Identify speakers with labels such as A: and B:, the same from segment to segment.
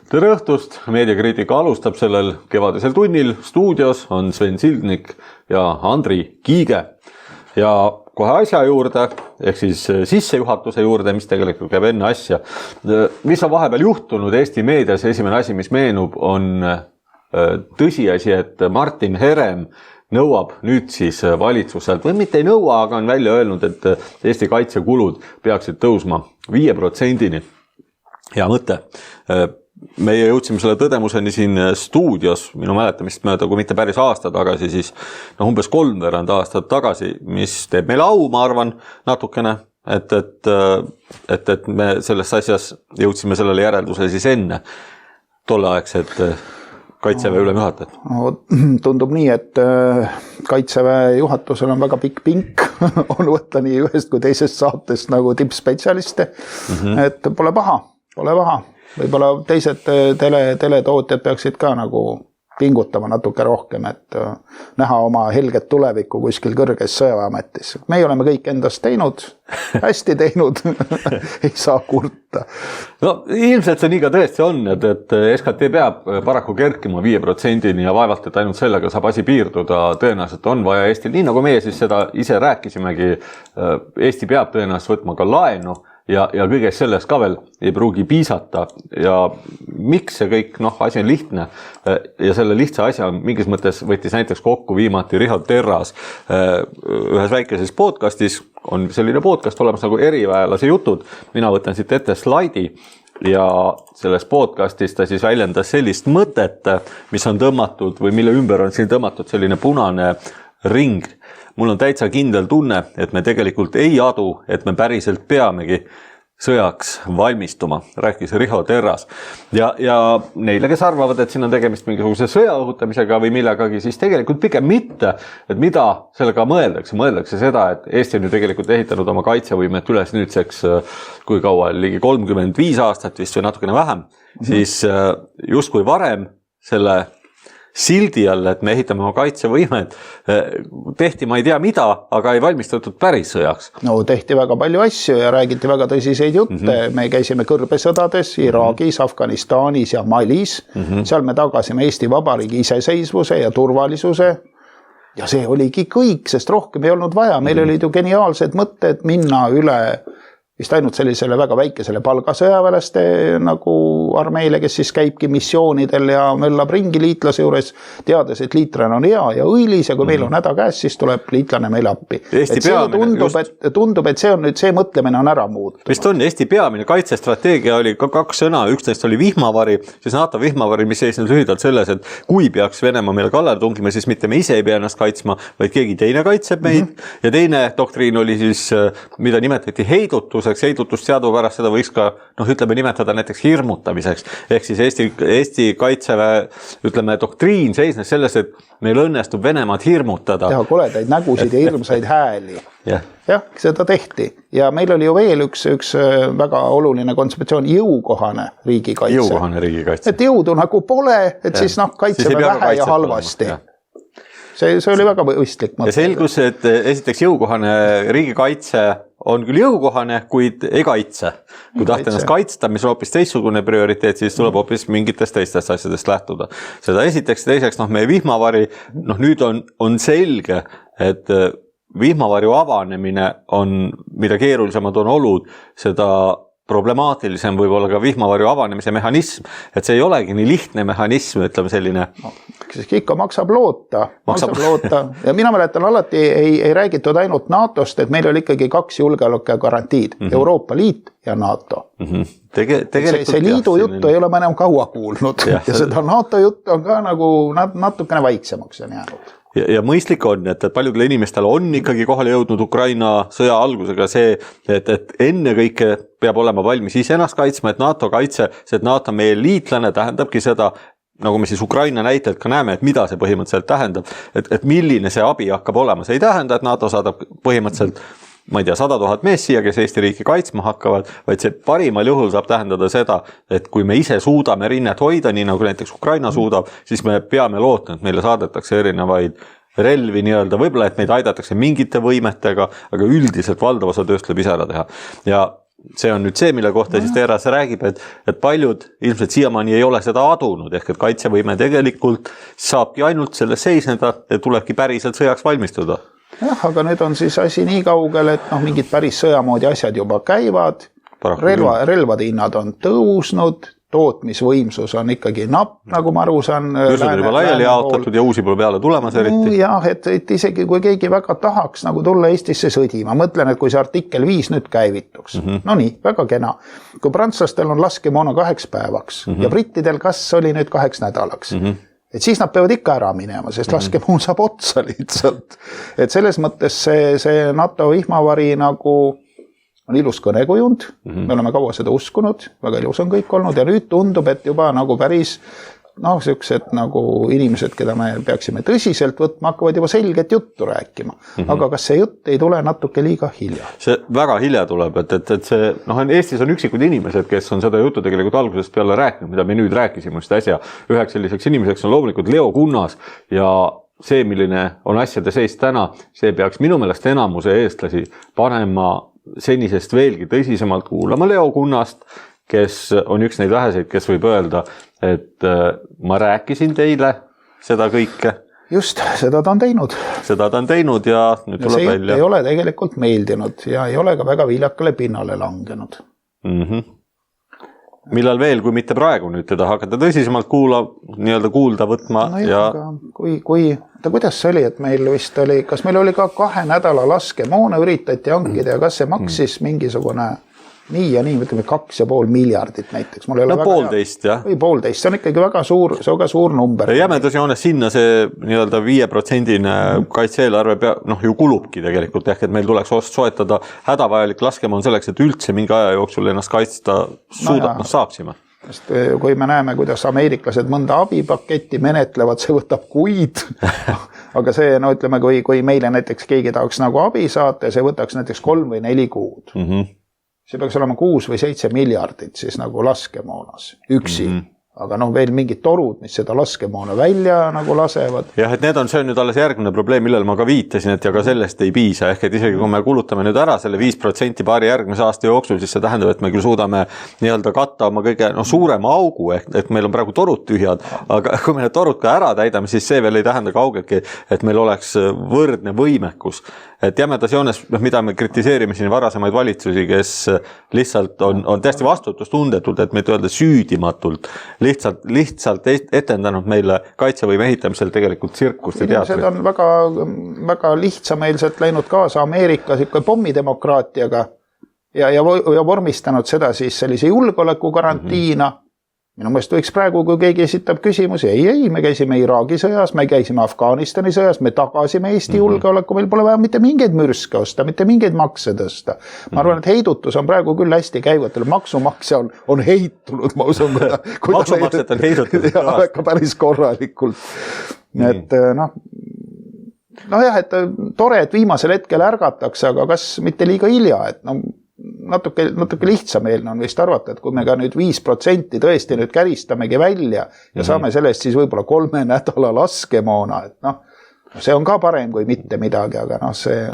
A: Tere õhtust, meediakriitika alustab sellel kevadisel tunnil. Stuudios on Sven Sildnik ja Andri Kiige. Ja kohe asja juurde, ehk siis sissejuhatuse juurde, mis tegelikult käib enne asja. Mis on vahepeal juhtunud Eesti meedias? Esimene asi, mis meenub, on tõsiasi, et Martin Herem nõuab nüüd siis valitsuselt, või mitte ei nõua, aga on välja öelnud, et Eesti kaitsekulud peaksid tõusma 5%-ni. Hea mõte. Meie jõudsime selle tõdemuseni siin stuudios, minu mäletamist mööda, kui mitte päris aasta tagasi, siis umbes 3 aastat tagasi, mis teeb meile au, ma arvan, natukene, et me selles asjas jõudsime sellele järeldusele siis enne tolleaegset Kaitseväe ülemjuhatajat.
B: No, tundub nii, et Kaitseväe juhatusel on väga pikk pink, on võtta nii ühest kui teisest saatest nagu tippspetsialiste, et pole paha. Võib-olla teised teletootjad peaksid ka nagu pingutama natuke rohkem, et näha oma helget tulevikku kuskil kõrges sõjaväeametis. Me oleme kõik endast teinud, hästi teinud, ei saa kurta.
A: No ilmselt see nii ka tõesti on, et SKT peab paraku kerkima 5%-ni ja vaevalt, et ainult sellega saab asi piirduda. Tõenäoliselt on vaja Eestil, nii nagu meie siis seda ise rääkisimegi, Eesti peab tõenäoliselt võtma ka laenu. Ja kõigest sellest ka veel ei pruugi piisata ja miks see kõik, asi on lihtne ja selle lihtsa asja mingis mõttes võttis näiteks kokku viimati Riho Terras ühes väikeses podcastis, on selline podcast olemas nagu Eriväelase jutud, mina võtan siit ette slaidi ja selles podcastis ta siis väljendas sellist mõtet, mis on tõmmatud või mille ümber on siin tõmmatud selline punane ring. Mul on täitsa kindel tunne, et me tegelikult ei adu, et me päriselt peamegi sõjaks valmistuma, rääkis Riho Terras. Ja neile, kes arvavad, et siin on tegemist mingisuguse sõja õhutamisega või millegagi, siis tegelikult pigem mitte, et mida sellega mõeldakse. Mõeldakse seda, et Eesti on ju tegelikult ehitanud oma kaitsevõimet üles nüüdseks, kui kaua, ligi 35 aastat vist või natukene vähem, siis justkui varem selle sildi all, et me ehitame oma kaitsevõimed, tehti ma ei tea mida, aga ei valmistatud päris sõjaks.
B: No tehti väga palju asju ja räägiti väga tõsiseid jutte. Me käisime kõrbesõdades Iraagis, Afganistanis ja Malis. Seal me tagasime Eesti Vabariigi iseseisvuse ja turvalisuse. Ja see oligi kõik, sest rohkem ei olnud vaja. Meil olid ju geniaalsed mõtted minna üle vist ainult sellisele väga väikesele palgasõjaväelaste nagu armeile, kes siis käibki missioonidel ja möllab ringi liitlase juures, teades, et liitlane on hea ja õilis ja kui meil on häda käes, siis tuleb liitlane meile appi. Tundub, et see on nüüd, see mõtlemine on ära muutunud.
A: Vist on, Eesti peamine kaitsestrateegia oli ka 2 sõna, üks neist oli vihmavari, siis NATO vihmavari, mis seisnes lühidalt selles, et kui peaks Venemaa meile kallale tungima, siis mitte me ise ei pea ennast kaitsma, vaid keegi teine kaitseb meid. Ja teine doktriin oli siis, mida nimetati heidutust seadupärast, seda võiks ka, ütleme, nimetada näiteks hirmutamiseks. Ehk siis Eesti kaitseväe, ütleme, doktriin seisnes selles, et meil õnnestub Venemaad hirmutada.
B: Teha koledaid nägusid ja hirmsaid hääli. Jah, seda tehti. Ja meil oli ju veel üks väga oluline kontseptsioon, jõukohane riigikaitse.
A: Jõukohane riigikaitse.
B: Et jõudu nagu pole, et siis kaitseme vähe ja halvasti. See oli väga mõistlik mõte.
A: Ja selgus, et esiteks jõukohane riigikaitse on küll jõukohane, kuid ei kaitse. Kui tahta ennast kaitsta, mis on hoopis teistsugune prioriteet, siis tuleb hoopis mingitest teistest asjadest lähtuda. Seda esiteks, teiseks, meie vihmavari, nüüd on selge, et vihmavarju avanemine on, mida keerulisemad on olud, seda problemaatilisem võib olla ka vihmavarju avanemise mehhanism, et see ei olegi nii lihtne mehhanism, ütleme selline.
B: Ikka maksab loota. Ja mina mäletan alati ei räägitud ainult NATOst, et meil oli ikkagi 2 julgeoleku garantiid, Euroopa Liit ja NATO. See liidu juttu ei ole ma enam kaua kuulnud ja seda NATO juttu on ka nagu natukene vaiksemaks ja jäänud.
A: Ja mõistlik on, et paljudel inimestel on ikkagi kohale jõudnud Ukraina sõja algusega see, et enne kõike peab olema valmis ise ennast kaitsma, et NATO kaitse, see, et NATO meie liitlane tähendabki seda, nagu me siis Ukraina näitelt ka näeme, et mida see põhimõtteliselt tähendab, et milline see abi hakkab olema. See ei tähenda, et NATO saadab põhimõtteliselt ma ei tea, 100 000 mees siia, kes Eesti riiki kaitsma hakkavad, vaid see parimal juhul saab tähendada seda, et kui me ise suudame rinnet hoida, nii nagu näiteks Ukraina suudab, siis me peame lootma, et meile saadetakse erinevaid relvi nii-öelda, võib-olla, et meid aidatakse mingite võimetega, aga üldiselt valdav osa tööst tuleb ise ära teha. Ja see on nüüd see, mille kohta siis Teeras räägib, et paljud ilmselt siiamaani ei ole seda adunud, ehk et kaitsevõime tegelikult saabki ainult selles seisneda ja tulebki päriselt sõjaks valmistuda.
B: Jah, aga nüüd on siis asi nii kaugel, et mingid päris sõjamoodi asjad juba käivad, relvade hinnad on tõusnud, tootmisvõimsus on ikkagi napp, nagu ma aru saan.
A: Just on juba laiali jaotatud ja uusi pole peale tulemas eriti.
B: Jah, et isegi kui keegi väga tahaks nagu tulla Eestisse sõdima, mõtlen, et kui see artikkel 5 nüüd käivituks. No nii, väga kena. Kui prantslastel on laskemoona 2 päevaks ja brittidel kas oli nüüd 2 nädalaks, et siis nad peavad ikka ära minema, sest laskemoon saab otsa lihtsalt. Et selles mõttes see NATO vihmavari nagu on ilus kõnekujund, me oleme kaua seda uskunud, väga ilus on kõik olnud ja nüüd tundub, et juba nagu päris sellised nagu inimesed, keda me peaksime tõsiselt võtma, hakkavad juba selget juttu rääkima. Aga kas see jutt ei tule natuke liiga hilja?
A: See väga hilja tuleb, et see, Eestis on üksikud inimesed, kes on seda juttu tegelikult algusest peale rääkinud, mida me nüüd rääkisime just äsja. Üheks selliseks inimeseks on loomulikult Leo Kunnas ja see, milline on asjade seis täna, see peaks minu meelest enamuse eestlasi panema senisest veelgi tõsisemalt kuulama Leo Kunnast, kes on üks neid väheseid, kes võib öelda, et ma rääkisin teile seda kõike.
B: Just, seda ta on teinud.
A: Seda ta on teinud ja nüüd tuleb välja.
B: See ei ole tegelikult meeldinud ja ei ole ka väga viljakale pinnale langenud.
A: Millal veel, kui mitte praegu nüüd teda hakata tõsisemalt kuulda võtma?
B: No jah, aga kuidas see oli, et meil vist oli, kas meil oli ka 2 nädala laskemoona üritati hankida ja kas see maksis mingisugune nii ja nii, ütleme 2,5 miljardit näiteks.
A: Poolteist, jah.
B: Või poolteist, see on ikkagi väga suur, see on ka suur number.
A: Jämedas joones sinna see 5% kaitse-eelarve ju kulubki tegelikult, ehk et meil tuleks soetada hädavajalik laskemoon selleks, et üldse mingi aja jooksul ennast kaitsta saaksime.
B: Sest kui me näeme, kuidas ameeriklased mõnda abipaketti menetlevad, see võtab kuid. Aga see, ütleme, kui meile näiteks keegi tahaks nagu abi saata, see võtaks näiteks 3 või 4 kuud. See peaks olema 6 või 7 miljardit siis nagu laskemoonas üksi. Aga veel mingid torud, mis seda laskemoona välja nagu lasevad.
A: Jah, et see on nüüd alles järgmine probleem, millele ma ka viitasin, et ja ka sellest ei piisa. Ehk et isegi kui me kulutame nüüd ära selle 5% paari järgmise aasta jooksul, siis see tähendab, et me küll suudame katta oma kõige suurema augu, et meil on praegu torud tühjad, aga kui me need torud ka ära täidame, siis see veel ei tähenda kaugeltki, et meil oleks võrdne võimekus. Et jämedas joones, mida me kritiseerime siin varasemaid valitsusi, kes lihtsalt on täiesti vastutustundetult, et meid öelda süüdimatult, lihtsalt etendanud meile kaitsevõime ehitamisel tegelikult tsirkust ja teatrit.
B: Inimesed on väga lihtsameelselt läinud kaasa Ameerikas pommidemokraatiaga ja vormistanud seda siis sellise julgeoleku karantiina. Minu meelest võiks praegu, kui keegi esitab küsimusi, ei, me käisime Iraagi sõjas, me käisime Afganistani sõjas, me tagasime Eesti julgeoleku, meil pole vaja mitte mingeid mürske osta, mitte mingeid makse tõsta. Ma arvan, et heidutus on praegu küll hästi käivatel, maksumaksja on heitunud, ma usun.
A: Maksumaksjad on heidutud.
B: Ka päris korralikult. Et et tore, et viimasel hetkel ärgatakse, aga kas mitte liiga hilja, et natuke lihtsameelne on vist arvata, et kui me ka nüüd 5% tõesti nüüd käristamegi välja ja saame sellest siis võib-olla 3 nädala laskemoona, et see on ka parem kui mitte midagi, aga see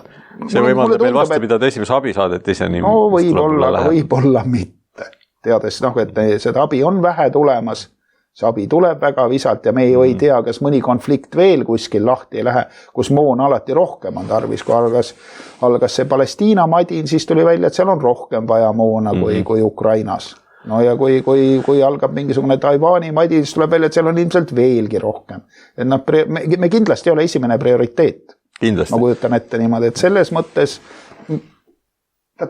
A: võimaldab meil vastu pidada esimese abisaadet ise nii.
B: Võib-olla mitte. Teades, et seda abi on vähe tulemas, see abi tuleb väga visalt ja me ei tea, kas mõni konflikt veel kuskil lahti ei lähe, kus moon alati rohkem on tarvis, kui algas see Palestiina madin, siis tuli välja, et seal on rohkem vaja moona kui Ukrainas. No ja kui algab mingisugune Taiwani madin, siis tuleb välja, et seal on ilmselt veelgi rohkem. Et me kindlasti ei ole esimene prioriteet.
A: Kindlasti.
B: Ma kujutan ette niimoodi, et selles mõttes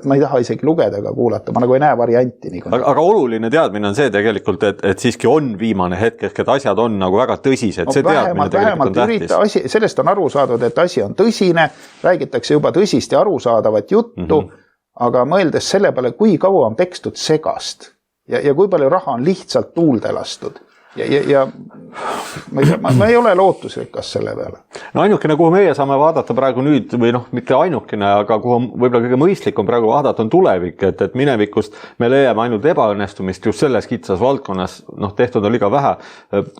B: ma ei taha isegi lugeda ega kuulata, ma nagu ei näe varianti.
A: Aga oluline teadmine on see tegelikult, et siiski on viimane hetk, ehk et asjad on nagu väga tõsised. See teadmine tegelikult on tähtis.
B: Sellest on aru saadud, et asi on tõsine, räägitakse juba tõsist ja arusaadavat juttu, aga mõeldes selle peale, kui kaua on pekstud segast ja kui palju raha on lihtsalt tuulde lastud. ja ma ei ole lootusrikas selle peale.
A: No ainukene, kuhu meie saame vaadata praegu nüüd või noh, mitte ainukene, aga kuhu võib-olla kõige mõistlik on praegu vaadata on tulevik, et minevikust me leiame ainult ebaõnnestumist just selles kitsas valdkonnas, noh tehtud on liiga vähe.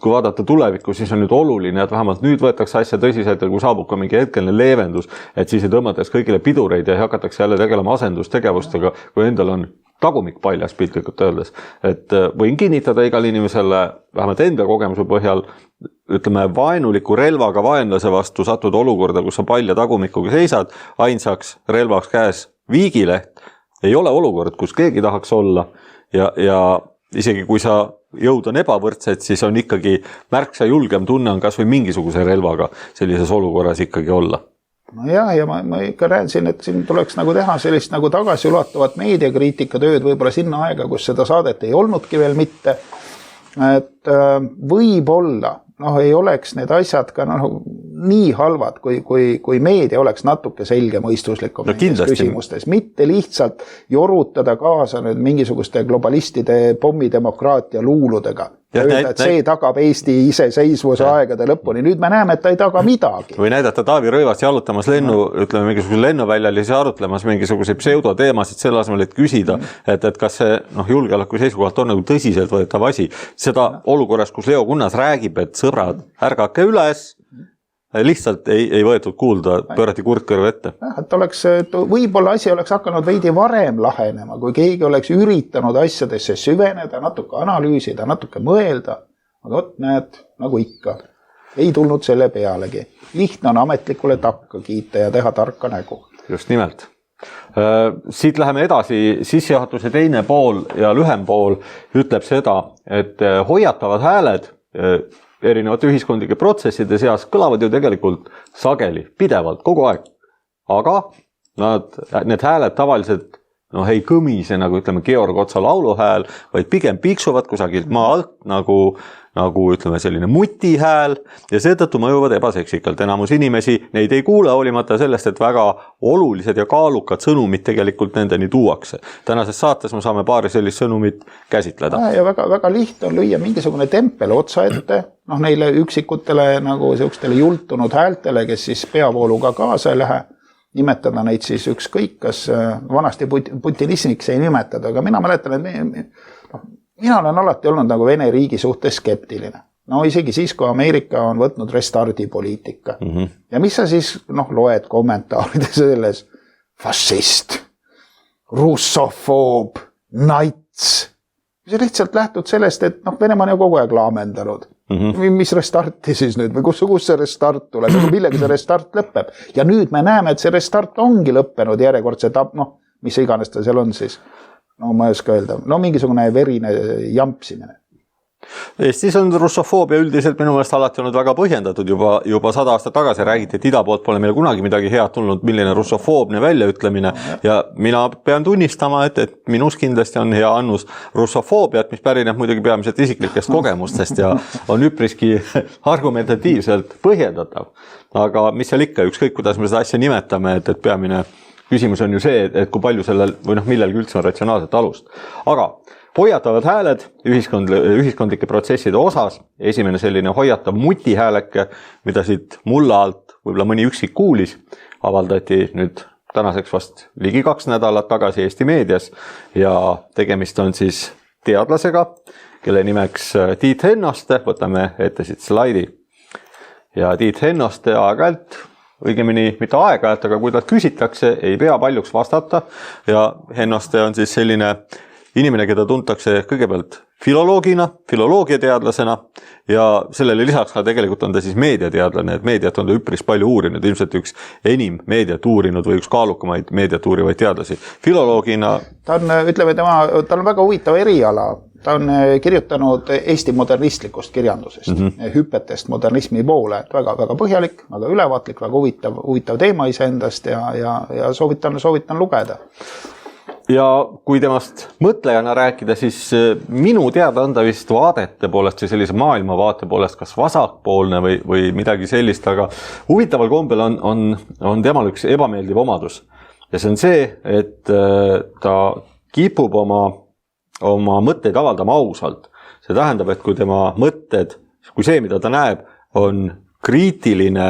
A: Kui vaadata tulevikku, siis on nüüd oluline, et vähemalt nüüd võetakse asja tõsiselt ja kui saabub ka mingi hetkeline leevendus, et siis ei tõmmataks kõigile pidureid ja hakatakse jälle tegelema asendustegevustega, kui endal on tagumik paljas piltlikult öeldes, et võin kinnitada igal inimesele vähemalt enda kogemuse põhjal, ütleme vaenuliku relvaga vaenlase vastu satud olukorda, kus sa palja tagumikuga seisad, ainsaks relvaks käes viigileht, ei ole olukord, kus keegi tahaks olla ja isegi kui sa jõud on ebavõrdsed, siis on ikkagi märksa julgem tunne on kas või mingisuguse relvaga sellises olukorras ikkagi olla.
B: No ja ma ikka rään siin, et siin tuleks nagu teha sellist nagu tagasiulatuvat meediakriitika tööd võib-olla sinna aega, kus seda saadet ei olnudki veel mitte. Et võib-olla ei oleks need asjad ka nii halvad, kui meedia oleks natuke selge mõistuslikum nendes küsimustes. Mitte lihtsalt jorutada kaasa nüüd mingisuguste globalistide pommidemokraatia luuludega. Ja öelda, et see tagab Eesti iseseisvuse aegade lõpuni. Nüüd me näeme, et ta ei taga midagi.
A: Või näidata Taavi Rõivast jalutamas ütleme mingisuguse lennuväljal ja arutlemas mingisuguseid pseudoteemasid selle asemel, et küsida, et kas see julgeoleku seisukohalt on nagu tõsiselt võetav asi. Seda olukorras, kus Leo Kunnas räägib, et sõbrad, ärgake üles, lihtsalt ei võetud kuulda, pöörati kurk kõrv ette.
B: Et võib-olla asi oleks hakanud veidi varem lahenema, kui keegi oleks üritanud asjadesse süveneda, natuke analüüsida, natuke mõelda. Aga näed, nagu ikka, ei tulnud selle pealegi. Lihtne on ametlikule takka kiita ja teha tarka nägu.
A: Just nimelt. Siit läheme edasi. Sissejuhatuse teine pool ja lühem pool ütleb seda, et hoiatavad hääled erinevate ühiskondlike protsesside seas kõlavad ju tegelikult sageli, pidevalt, kogu aeg. Aga need hääled tavaliselt ei kõmise, nagu ütleme Georg Otsa lauluhääl, vaid pigem piksuvad kusagilt maa alt, nagu ütleme selline mutihääl ja seetõttu mõjuvad ebaseksikalt. Enamus inimesi neid ei kuule hoolimata sellest, et väga olulised ja kaalukad sõnumid tegelikult nendeni tuuakse. Tänases saates me saame paari sellist sõnumit käsitleda.
B: Ja väga lihtne on lüüa mingisugune tempel otsa ette, neile üksikutele nagu sellisele jultunud häältele, kes siis peavooluga kaasa ei lähe, nimetada neid siis ükskõik, kas vanasti putinismiks ei nimetada, aga mina mäletan, et mina olen alati olnud nagu Vene riigi suhtes skeptiline. Isegi siis, kui Ameerika on võtnud restardi poliitika. Ja mis sa siis loed kommentaarides selles? Fašist, russofoob, nats. See lihtsalt lähtud sellest, et Venemaa on ju kogu aeg laamendanud. Mis restarti siis nüüd või kus see restart tuleb, millega see restart lõpeb. Ja nüüd me näeme, et see restart ongi lõppenud järjekordse mis iganes ta seal on siis. Ma ei oska öelda. Mingisugune verine jampsimine.
A: Eestis on russofoobia üldiselt minu meelest alati olnud väga põhjendatud. Juba 100 aastat tagasi räägiti, et ida poolt pole meil kunagi midagi head tulnud, milline russofoobne väljaütlemine. Ja mina pean tunnistama, et minus kindlasti on hea annus russofoobiat, mis pärineb muidugi peamiselt isiklikest kogemustest ja on üpriski argumentatiivselt põhjendatav. Aga mis seal ikka, ükskõik kuidas me seda asja nimetame, et peamine küsimus on ju see, et kui palju sellel või millelgi üldse on ratsionaalset alust. Aga hoiatavad hääled ühiskondlike protsesside osas. Esimene selline hoiatav mutihääleke, mida siit mulla alt võib-olla mõni üksik kuulis, avaldati nüüd tänaseks vast ligi 2 nädalat tagasi Eesti meedias ja tegemist on siis teadlasega, kelle nimeks Tiit Hennoste, võtame ette siit slaidi. Ja Tiit Hennoste aeg-ajalt, õigemini mitte aeg-ajalt, aga kui talt küsitakse, ei pea paljuks vastata ja Hennoste on siis selline inimene, keda tuntakse kõigepealt filoloogina, filoloogiateadlasena ja sellele lisaks ka tegelikult on ta siis meediateadlane, et meediat on ta üpris palju uurinud, ilmselt üks enim meediat uurinud või üks kaalukamaid meediat uurivaid teadlasi. Filoloogina
B: ta on, ütleme, tal on väga huvitav eriala. Ta on kirjutanud Eesti modernistlikust kirjandusest, hüpetest modernismi poole, et väga põhjalik, väga ülevaatlik, väga huvitav teema iseendast ja soovitan lugeda.
A: Ja kui temast mõtlejana rääkida, siis minu teada on ta vist vaadete poolest või sellise maailmavaate poolest kas vasakpoolne või midagi sellist, aga huvitaval kombel on temal üks ebameeldiv omadus. Ja see on see, et ta kipub oma mõtteid avaldama ausalt. see tähendab, et kui tema mõtted, kui see, mida ta näeb, on kriitiline,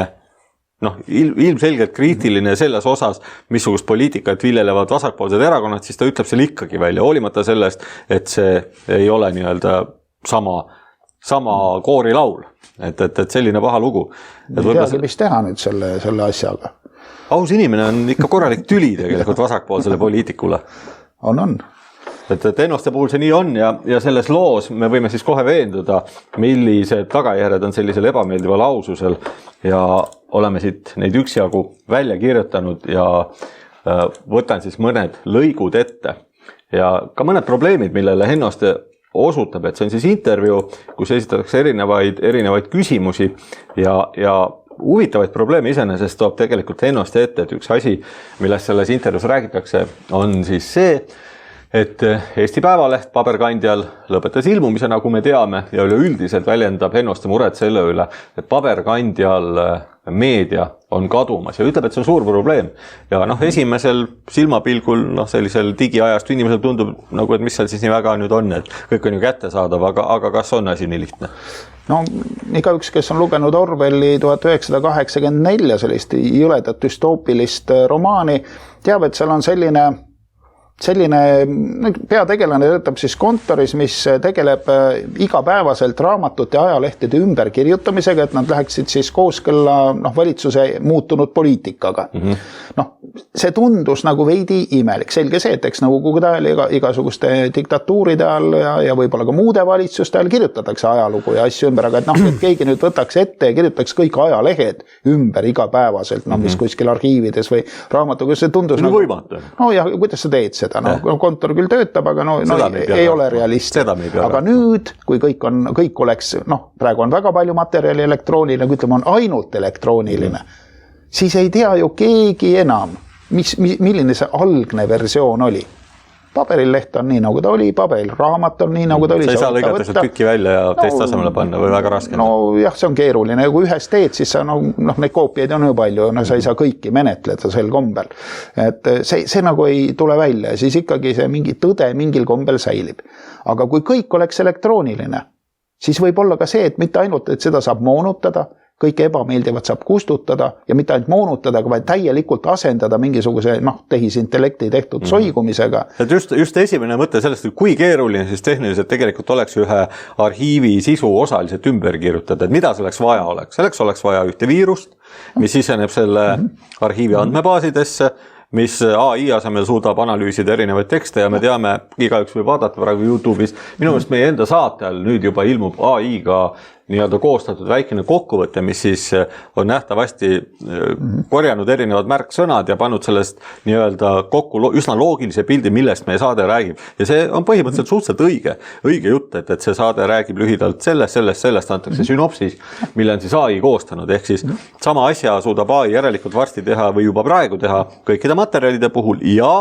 A: ilmselgelt kriitiline selles osas, missugust poliitikat viljelevad vasakpoolsed erakonnad, siis ta ütleb selle ikkagi välja, hoolimata sellest, et see ei ole nii-öelda sama koorilaul. Et selline paha lugu.
B: Ei teagi, mis teha nüüd selle asjaga.
A: Aus inimene on ikka korralik tüli tegelikult vasakpoolsele poliitikule.
B: On.
A: Et ennuste puhul see nii on ja selles loos me võime siis kohe veenduda, millised tagajärjed on sellisel ebameeldival aususel ja oleme siit neid üksjagu välja kirjutanud ja võtan siis mõned lõigud ette ja ka mõned probleemid, millele Hennoste osutab, et see on siis intervjuu, kus esitatakse erinevaid küsimusi ja huvitavaid probleeme iseenesest toob tegelikult Hennoste ette, et üks asi, millest selles intervjuus räägitakse, on siis see, et Eesti Päevaleht paberkandjal lõpetas ilmumise, nagu me teame, ja üleüldiselt väljendab Hennoste muret selle üle, et paberkandjal meedia on kadumas ja ütleb, et see on suur probleem. Ja esimesel silmapilgul sellisel digiajastu inimesel tundub, et mis seal siis nii väga nüüd on, et kõik on ju kättesaadav, aga kas on asi nii lihtne?
B: Igaüks, kes on lugenud Orwelli 1984 sellist jõledat düstoopilist romaani, teab, et seal on selline peategelane töötab siis kontoris, mis tegeleb igapäevaselt raamatute ja ajalehtede ümberkirjutamisega, et nad läheksid siis kooskõlla valitsuse muutunud poliitikaga. See tundus nagu veidi imelik. Selge see, et eks Nõukogude ajal igasuguste diktatuuride all ja võib-olla ka muude valitsuste ajal kirjutatakse ajalugu ja asju ümber, aga et keegi nüüd võtaks ette ja kirjutaks kõik ajalehed ümber igapäevaselt, mis kuskil arhiivides või raamatuga, see tundus
A: nagu võimatu.
B: Ja kuidas sa teed seda? Kontor küll töötab, aga ei ole realistlik. Aga nüüd, kui kõik oleks, praegu on väga palju materjali elektrooniline, kui ütleme on ainult elektrooniline, siis ei tea ju keegi enam, milline see algne versioon oli. Paberil leht on nii, nagu ta oli, paberil raamat on nii, nagu ta oli.
A: Sa ei saa lõigata sealt tükki välja ja teist tasemele panna või väga raske?
B: Jah, see on keeruline. Kui ühes teed, siis sa, neid koopiaid on ju palju, sa ei saa kõiki menetleda sel kombel. Et see nagu ei tule välja ja siis ikkagi see mingi tõde mingil kombel säilib. Aga kui kõik oleks elektrooniline, siis võib olla ka see, et mitte ainult, et seda saab moonutada, kõik ebameeldivad saab kustutada ja mitte ainult moonutada, vaid täielikult asendada mingisuguse tehisintellekti tehtud soigumisega.
A: Et just esimene mõte sellest, et kui keeruline siis tehniliselt tegelikult oleks ühe arhiivi sisu osaliselt ümber kirjutada, et mida selleks vaja oleks? Selleks oleks vaja ühte viirust, mis siseneb selle arhiivi andmebaasidesse, mis AI asemel suudab analüüsida erinevaid tekste ja me teame, igaüks võib vaadata praegu YouTube'is. Minu meelest meie enda saate all nüüd juba ilmub AI-ga nii-öelda koostatud väikene kokkuvõte, mis siis on nähtavasti korjanud erinevad märksõnad ja pannud sellest nii-öelda kokku üsna loogilise pildi, millest meie saade räägib. Ja see on põhimõtteliselt suhteliselt õige jutt, et see saade räägib lühidalt sellest antakse synopsis, mille on siis AI koostanud. Ehk siis sama asja suudab AI järelikult varsti teha või juba praegu teha kõikide materjalide puhul ja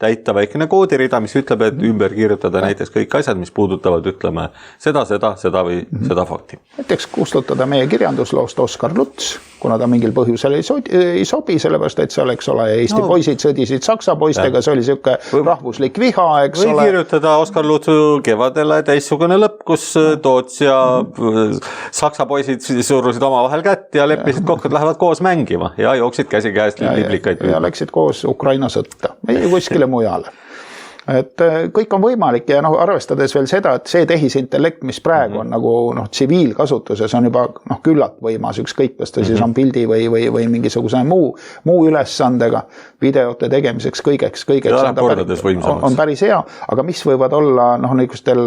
A: täita väikene koodirida, mis ütleb, et ümber kirjutada näiteks kõik asjad, mis puudutavad, ütleme, seda või seda fakti.
B: Näiteks kustutada meie kirjandusloost Oskar Luts, kuna ta mingil põhjusel ei sobi, sellepärast, et see oleks ole Eesti poisid sõdisid saksa poistega, see oli siuke rahvuslik viha, eks
A: ole. Või kirjutada Oskar Lutsu Kevadele teissugune lõpp, kus Toots ja saksa poisid surusid omavahel kätt ja leppisid kokku, et lähevad koos mängima ja jooksid käsi käest liblikaid.
B: Ja läksid koos Ukraina sõtta või kuskile mujale. Et kõik on võimalik ja arvestades veel seda, et see tehisintellekt, mis praegu on nagu tsiviilkasutuses, on juba küllalt võimas, ükskõik kas ta siis on pildi või mingisuguse muu ülesandega videote tegemiseks kõigeks on päris hea, aga mis võivad olla niisugustel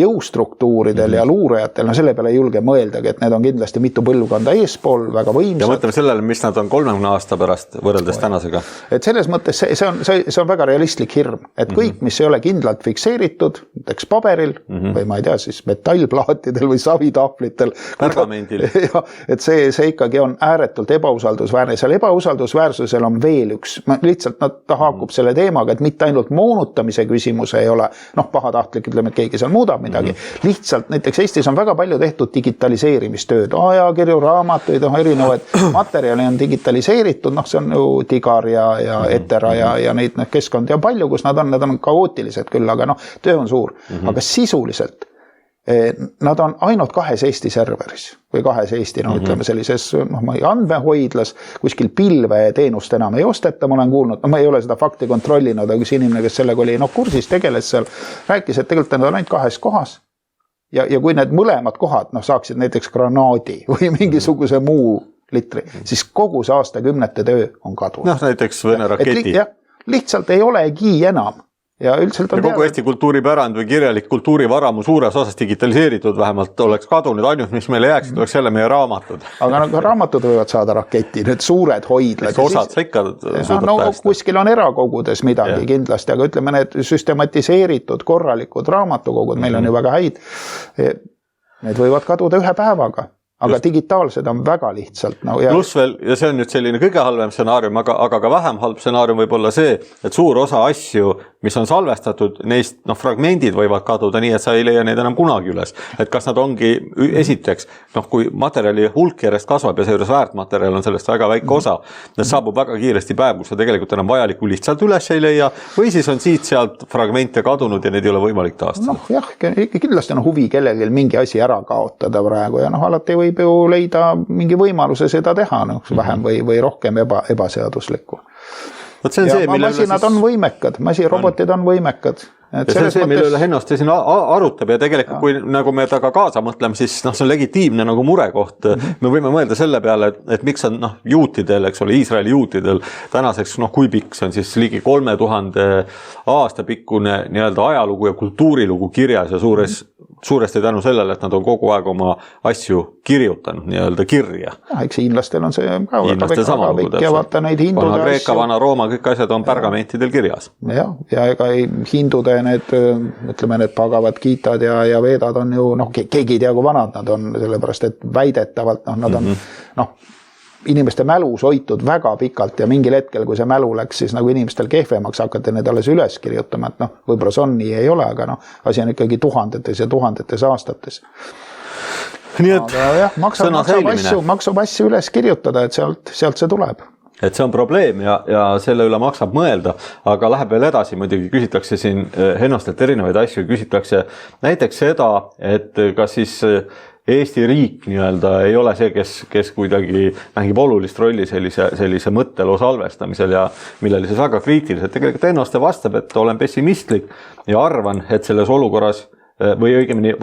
B: jõustruktuuridel ja luurajatel, selle peale ei julge mõeldagi, et need on kindlasti mitu põlvkonda eespool, väga võimsad.
A: Ja mõtleme sellele, mis nad on 30 aasta pärast võrreldes tänasega.
B: Et selles mõttes see on väga realistlik hirm, et kõik mis ei ole kindlalt fikseeritud, näiteks paberil või ma ei tea, siis metallplaatidel või savitahvlitel.
A: Pergamendil.
B: Et see ikkagi on ääretult ebausaldusväärne. Seal ebausaldusväärsusel on veel üks. Lihtsalt ta haakub selle teemaga, et mitte ainult moonutamise küsimus ei ole, pahatahtlik, ütleme, et keegi seal muudab midagi. Lihtsalt näiteks Eestis on väga palju tehtud digitaliseerimistööd. Ajakirju, raamatuid, erinevaid materjali on digitaliseeritud. See on ju Digar ja Etera ja neid keskkondi on palju, kus nad on kaootilised küll, aga töö on suur. Aga sisuliselt nad on ainult 2 Eesti serveris või 2 Eesti, ütleme sellises andmehoidlas, kuskil pilveteenust enam ei osteta, ma olen kuulnud, ma ei ole seda fakti kontrollinud, aga üks inimene, kes sellega oli kursis, tegeles seal, rääkis, et tegelikult nad on ainult 2 kohas. Ja kui need mõlemad kohad saaksid näiteks granaadi või mingisuguse muu litri, siis kogu see aastakümnete töö on kadunud.
A: Näiteks Vene raketi.
B: Lihtsalt ei olegi enam. Ja üldiselt on
A: kogu Eesti kultuuripärand või kirjalik kultuurivaramu suures osas digitaliseeritud vähemalt oleks kadunud, ainult mis meile jääksid, oleks jälle meie raamatud.
B: Aga raamatud võivad saada raketi, need suured hoidlad.
A: Osad sa ikka suudad päästa.
B: Kuskil on erakogudes midagi kindlasti, aga ütleme need süstematiseeritud korralikud raamatukogud, meil on ju väga häid, need võivad kaduda 1 päevaga. Aga digitaalsed on väga lihtsalt.
A: Pluss veel, ja see on nüüd selline kõige halvem stsenaarium, aga ka vähem halb stsenaarium võib olla see, et suur osa asju, mis on salvestatud, neist fragmendid võivad kaduda nii, et sa ei leia neid enam kunagi üles. Et kas nad ongi esiteks, kui materjali hulk järjest kasvab ja seejuures väärtmaterjal on sellest väga väike osa, need saabub väga kiiresti päev, kus sa tegelikult enam vajalikku lihtsalt üles ei leia, või siis on siit-sealt fragmente kadunud ja neid ei ole võimalik taastada.
B: Jah, kindlasti on huvi kellelgi mingi asi ära kaotada praegu ja alati võib ju leida mingi võimaluse seda teha, vähem või rohkem ebaseaduslikku. Masinad on võimekad, robotid on võimekad.
A: Ja see on see, mille üle Hennoste siin arutab ja tegelikult kui nagu me taga kaasa mõtleme, siis see on legitiimne nagu murekoht. Me võime mõelda selle peale, et miks on juutidel, eks ole, Iisraeli juutidel tänaseks, kui pikk see on siis ligi 3000 aasta pikkune nii-öelda ajalugu ja kultuurilugu kirjas ja suuresti tänu sellele, et nad on kogu aeg oma asju kirjutanud nii-öelda kirja.
B: Eks hiinlastel on see ka
A: hiinlastel sama lugu.
B: Ja vaata neid hindude
A: asju. Vana-Kreeka, Vana-Rooma, kõik asjad on pergamentidel kirjas.
B: Ja ega hindude need Bhagavad Gitad ja Vedad on ju, keegi ei tea, kui vanad nad on, sellepärast, et väidetavalt nad on, inimeste mälus hoitud väga pikalt ja mingil hetkel, kui see mälu läks, siis nagu inimestel kehvemaks hakati need alles üles kirjutama, et võib-olla see on nii, ei ole, aga asi on ikkagi tuhandetes ja tuhandetes aastates.
A: Nii et
B: maksab asju üles kirjutada, et sealt see tuleb.
A: Et see on probleem ja selle üle maksab mõelda, aga läheb veel edasi, muidugi küsitakse siin Hennostelt erinevaid asju, küsitakse näiteks seda, et kas siis Eesti riik nii-öelda ei ole see, kes kuidagi mängib olulist rolli sellise mõtteloo salvestamisel ja millele siis väga kriitiliselt. Tegelikult Hennoste vastab, et olen pessimistlik ja arvan, et selles olukorras või õigemini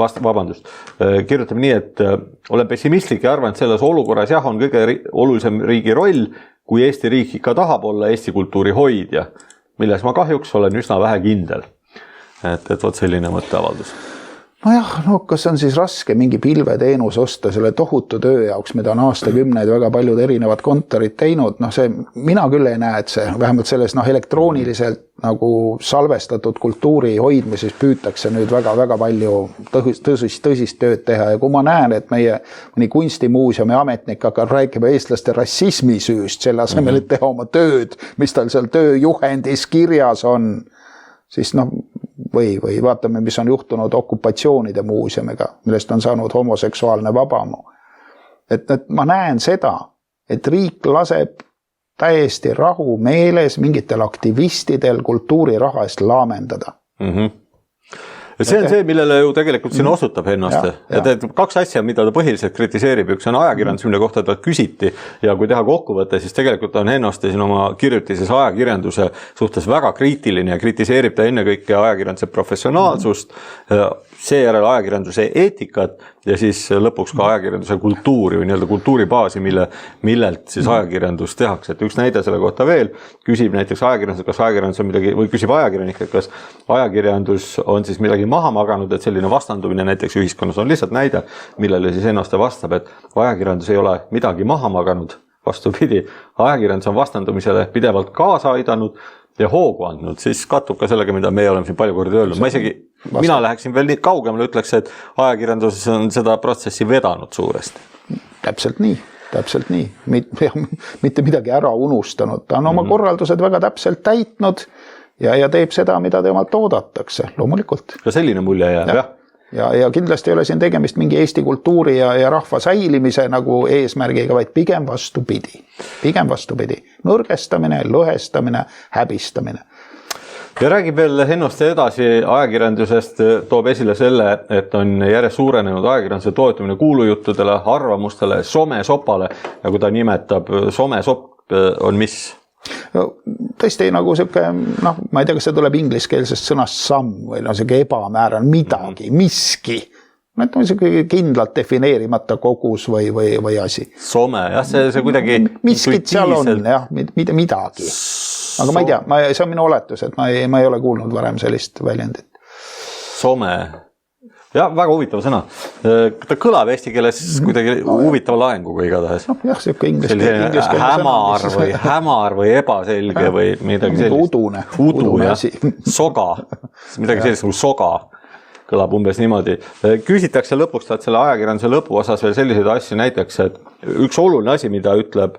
A: kirjutab nii, et olen pessimistlik ja arvan, et selles olukorras on kõige olulisem riigi roll, kui Eesti riik ikka tahab olla Eesti kultuuri hoidja, milles ma kahjuks olen üsna vähe kindel. Et võt selline mõtteavaldus.
B: Kas on siis raske mingi pilveteenus osta selle tohutu töö jaoks, mida on aastakümneid väga paljud erinevad kontorid teinud, mina küll ei näe, et see vähemalt selles elektrooniliselt nagu salvestatud kultuuri hoidmises püütakse nüüd väga palju tõsist tööd teha ja kui ma näen, et meie mõni kunstimuuseumi ametnik hakkab rääkima eestlaste rassismi süüst, selle asemel, et teha oma tööd, mis tal seal tööjuhendis kirjas on, siis või vaatame, mis on juhtunud okupatsioonide muuseumiga, millest on saanud homoseksuaalne vabamu. Et ma näen seda, et riik laseb täiesti rahu meeles mingitel aktivistidel kultuuriraha eest laamendada.
A: See on see, millele ju tegelikult siin osutab Hennoste. Et 2 asja, mida ta põhiliselt kritiseerib, üks on ajakirjandus, mille kohta ta küsiti ja kui teha kokkuvõte, siis tegelikult on Hennoste siin oma kirjutises ajakirjanduse suhtes väga kriitiline ja kritiseerib ta ennekõike ajakirjanduse professionaalsust, seejärel ajakirjanduse eetikat ja siis lõpuks ka ajakirjanduse kultuuri või nii-öelda kultuuribaasi, millelt siis ajakirjandus tehakse. Et üks näide selle kohta veel, küsib näiteks ajakirjandus, kas ajakirjandus on midagi, või küsib ajakirjanik, kas ajakirjandus on siis midagi maha maganud, et selline vastandumine näiteks ühiskonnas on lihtsalt näide, millele siis Hennoste vastab, et ajakirjandus ei ole midagi maha maganud, vastupidi, ajakirjandus on vastandumisele pidevalt kaasa aidanud ja hoogu andnud, siis kattub ka sellega, mida meie oleme siin palju kordi öelnud. Mina läheksin veel nii kaugemale, ütleks, et ajakirjanduses on seda protsessi vedanud suuresti.
B: Täpselt nii. Mitte midagi ära unustanud. Ta on oma korraldused väga täpselt täitnud ja teeb seda, mida temalt oodatakse, loomulikult.
A: Ja selline mulje jääb, jah.
B: Ja kindlasti ei ole siin tegemist mingi Eesti kultuuri ja rahva säilimise nagu eesmärgiga, vaid pigem vastupidi. Nõrgestamine, lõhestamine, häbistamine.
A: Ja räägib veel Hennoste edasi ajakirjandusest, toob esile selle, et on järjest suurenenud ajakirjanduse toetumine kuulujuttudele, arvamustele, somesopale, nagu ta nimetab. Somesopp on mis?
B: No, tõesti nagu siuke, noh, ma ei tea, kas see tuleb ingliskeelsest sõnast samm või siuke ebamääran midagi, miski. Ütleme siuke kindlalt defineerimata kogus või asi.
A: Some, jah, see kuidagi
B: miskit seal on, jah, midagi. Aga ma ei tea, see on minu oletus, et ma ei ole kuulnud varem sellist väljendit.
A: Some. Ja, väga huvitav sõna. Ta kõlab eesti keeles kuidagi huvitava laenguga igatahes.
B: Noh, jah, siuke ingliskeelne
A: hämar või ebaselge või midagi sellist. Udu, jah. Soga. Midagi sellist nagu soga. Kõlab umbes niimoodi. Küsitakse lõpuks selle ajakirjanduse lõpuosas veel selliseid asju näiteks, et üks oluline asi, mida ütleb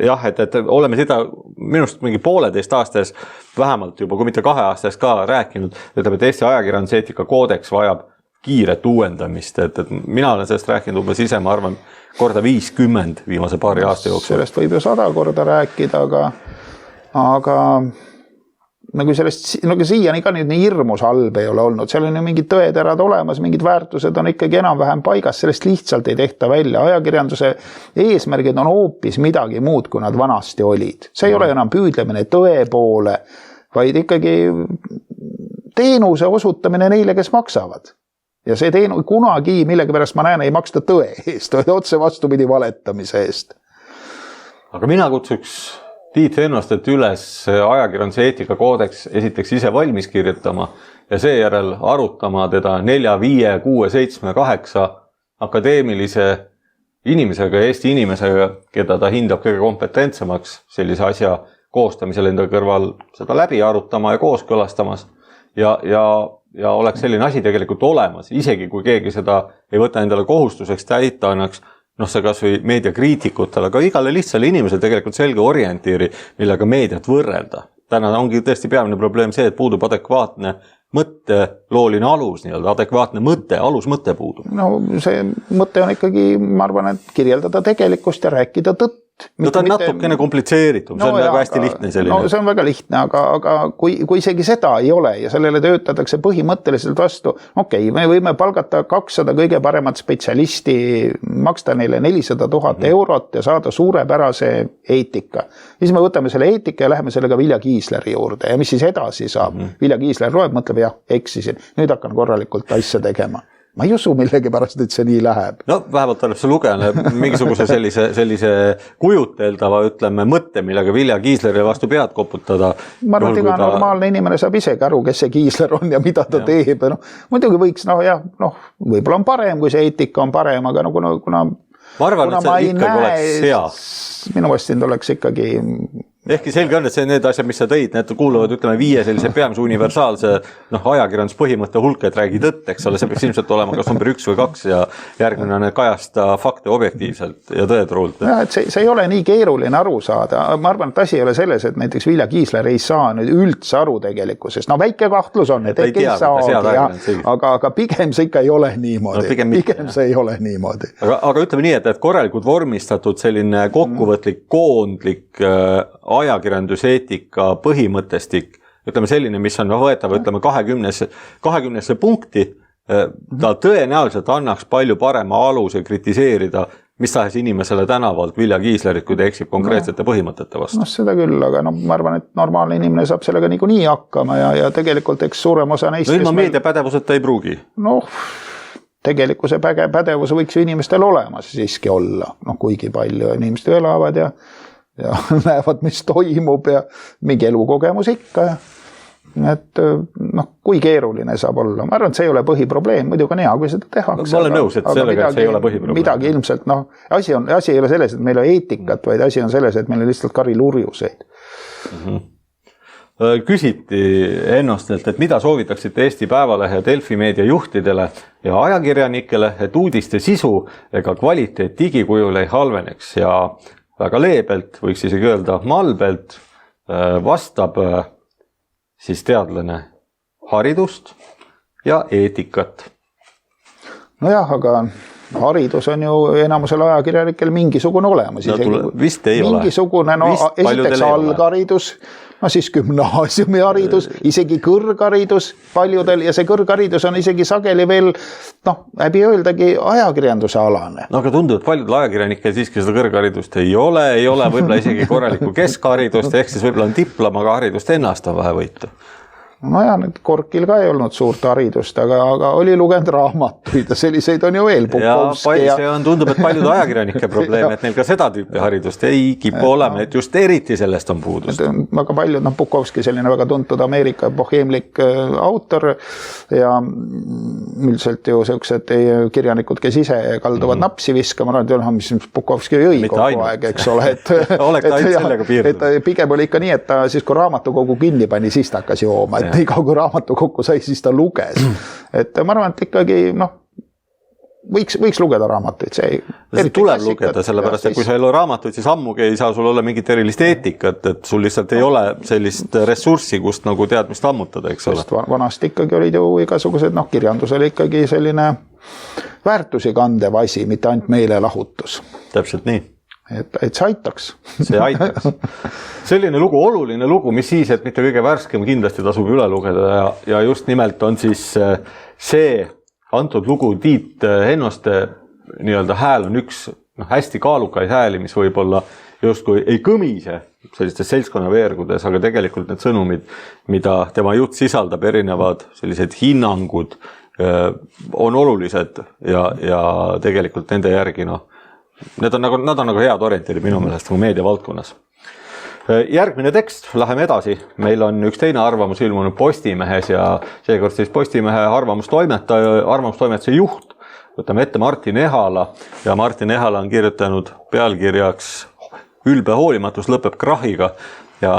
A: jah, et oleme seda minust mingi 1,5 aastas vähemalt juba, kui mitte 2 aastas ka rääkinud, ütleb, et Eesti ajakirjanduseetika koodeks vajab kiiret uuendamist, et mina olen sellest rääkinud umbes ise, ma arvan, korda 50 viimase paari aasta jooksul.
B: Sellest võib ju 100 korda rääkida, aga nagu sellest, nagu siiani ka nüüd nii hirmus halb ei ole olnud, seal on ju mingid tõeterad olemas, mingid väärtused on ikkagi enam-vähem paigas, sellest lihtsalt ei tehta välja. Ajakirjanduse eesmärgid on hoopis midagi muud, kui nad vanasti olid. See ei ole enam püüdlemine tõe poole, vaid ikkagi teenuse osutamine neile, kes maksavad. Ja see kunagi, millega pärast ma näen, ei maksta tõe eest, otse vastupidi valetamise eest.
A: Aga mina kutsuks Tiit Hennostet üles ajakirjanduse eetika koodeks esiteks ise valmis kirjutama ja seejärel arutama teda 4, 5, 6, 7, 8 akadeemilise inimesega, Eesti inimesega, keda ta hindab kõige kompetentsemaks sellise asja koostamisel enda kõrval seda läbi arutama ja kooskõlastamas ja oleks selline asi tegelikult olemas, isegi kui keegi seda ei võta endale kohustuseks täita, annaks see kas või meediakriitikutele, aga igale lihtsale inimesele tegelikult selge orientiiri, millega meediat võrrelda. Täna ongi tõesti peamine probleem see, et puudub adekvaatne mõttelooline alus, adekvaatne mõte, alusmõte puudub.
B: No see mõte on ikkagi, ma arvan, et kirjeldada tegelikkust ja rääkida tõtt.
A: No ta on natukene komplitseeritum, see on väga hästi lihtne selline.
B: No see on väga lihtne, aga kui isegi seda ei ole ja sellele töötatakse põhimõtteliselt vastu, okei, me võime palgata 200 kõige paremat spetsialisti, maksta neile 400 000 eurot ja saada suurepärase eetika. Siis me võtame selle eetika ja läheme sellega Vilja Kiisleri juurde ja mis siis edasi saab? Vilja Kiisler loeb, mõtleb, jah, eksisin, nüüd hakkan korralikult asja tegema. Ma ei usu millegi pärast, et see nii läheb.
A: No vähemalt tuleb see lugejale mingisuguse sellise kujuteldava, ütleme, mõtte, millega Vilja Kiisleri vastu pead koputada.
B: Ma arvan, et iga normaalne inimene saab isegi aru, kes see Kiisler on ja mida ta teeb. Muidugi võiks, võib-olla on parem, kui see eetika on parem, aga kuna
A: ma arvan, et see ikkagi oleks hea.
B: Minu vastin oleks ikkagi
A: Ehkki selge on, et see need asjad, mis sa tõid, need kuuluvad, ütleme, 5 sellise peamise universaalse ajakirjanduspõhimõtte hulka, et räägi tõtt, eks ole, see peaks ilmselt olema kas number 1 või 2 ja järgmine on kajasta fakte objektiivselt ja tõetruult.
B: Ja, et see ei ole nii keeruline aru saada. Ma arvan, et asi ei ole selles, et näiteks Vilja Kiisler ei saa nüüd üldse aru tegelikkusest. No väike kahtlus on, et ei saagi, aga pigem see ikka ei ole niimoodi. Pigem see ei ole niimoodi.
A: Aga ütleme nii, et korralikult vormistatud selline kokkuvõtlik, koondlik ajakirjanduseetika põhimõttestik, ütleme selline, mis on võetav, ütleme 20 punkti, ta tõenäoliselt annaks palju parema aluse kritiseerida, mis tahes inimesele tänavalt Vilja Kiislerit, kui ta eksib konkreetsete põhimõtete vastu.
B: Seda küll, aga ma arvan, et normaalne inimene saab sellega niikuinii hakkama ja tegelikult eks suurem osa neist...
A: No ilma meediapädevuseta ei pruugi.
B: Tegelikkuse pädevus võiks ju inimestel olemas siiski olla, kuigi palju inimesed elavad ja näevad, mis toimub ja mingi elukogemus ikka. Et kui keeruline saab olla. Ma arvan, et see ei ole põhiprobleem, muidugi on hea, kui seda tehakse.
A: Ma olen nõus, et sellega see ei ole põhiprobleem.
B: Midagi ilmselt, asi ei ole selles, et meil on eetikat, vaid asi on selles, et meil on lihtsalt karilurjuseid.
A: Küsiti Hennostelt, et mida soovitaksite Eesti Päevalehe Delfi meedia juhtidele ja ajakirjanikele, et uudiste sisu ega kvaliteet digikujul ei halveneks ja väga leebelt, võiks isegi öelda malbelt, vastab siis teadlane haridust ja eetikat.
B: Nojah, aga haridus on ju enamusel ajakirjanikel mingisugune olemas.
A: Vist ei ole.
B: Mingisugune, esiteks algharidus, no siis gümnaasiumiharidus, isegi kõrgharidus paljudel ja see kõrgharidus on isegi sageli veel, häbi öeldagi ajakirjanduse alane.
A: No aga tundub, et paljudel ajakirjanikel siiski seda kõrgharidust ei ole võib-olla isegi korralikku keskharidust, ehk siis võib-olla on diplom, aga haridust ennast on vähe võitu.
B: No ja nüüd Korkil ka ei olnud suurt haridust, aga oli lugenud raamatuid ja selliseid on ju veel.
A: See on, tundub, et paljud ajakirjanike probleem, et neil ka seda tüüpi haridust ei kipu olema, et just eriti sellest on puudust.
B: Väga paljud, Bukovski selline väga tuntud Ameerika boheemlik autor ja üldiselt ju sellised kirjanikud, kes ise kalduvad napsi viskama, mis Bukovski jõi kogu aeg, eks ole. Et pigem oli ikka nii, et ta siis kui raamatukogu kinni pani, siis ta hakkas jooma. Nii kaua kui raamatukokku sai, siis ta luges. Et ma arvan, et ikkagi võiks lugeda raamatuid.
A: See tuleb lugeda, sellepärast, et kui sa ei ole raamatuid, siis ammugi ei saa sul olla mingit erilist eetikat, et sul lihtsalt ei ole sellist ressurssi, kust nagu teadmist ammutada, eks ole.
B: Vanasti ikkagi olid ju igasugused, kirjandus oli ikkagi selline väärtusi kandev asi, mitte ainult meelelahutus.
A: Täpselt nii.
B: Et see aitaks.
A: See aitaks. Selline lugu, oluline lugu, mis siis, et mitte kõige värskem kindlasti tasub üle lugeda ja just nimelt on siis see antud lugu Tiit Hennoste nii-öelda hääl on üks hästi kaalukaid hääli, mis võib-olla justkui ei kõmise sellistes seltskonnaveergudes, aga tegelikult need sõnumid, mida tema jutt sisaldab, erinevad sellised hinnangud on olulised ja tegelikult nende järgi Nad on nagu head orientid minu meelest nagu meediavaldkonnas. Järgmine tekst, läheme edasi. Meil on üks teine arvamus ilmunud Postimehes ja seekord siis Postimehe arvamustoimetuse juht. Võtame ette Martin Ehala ja Martin Ehala on kirjutanud pealkirjaks Ülbe hoolimatus lõpeb krahiga ja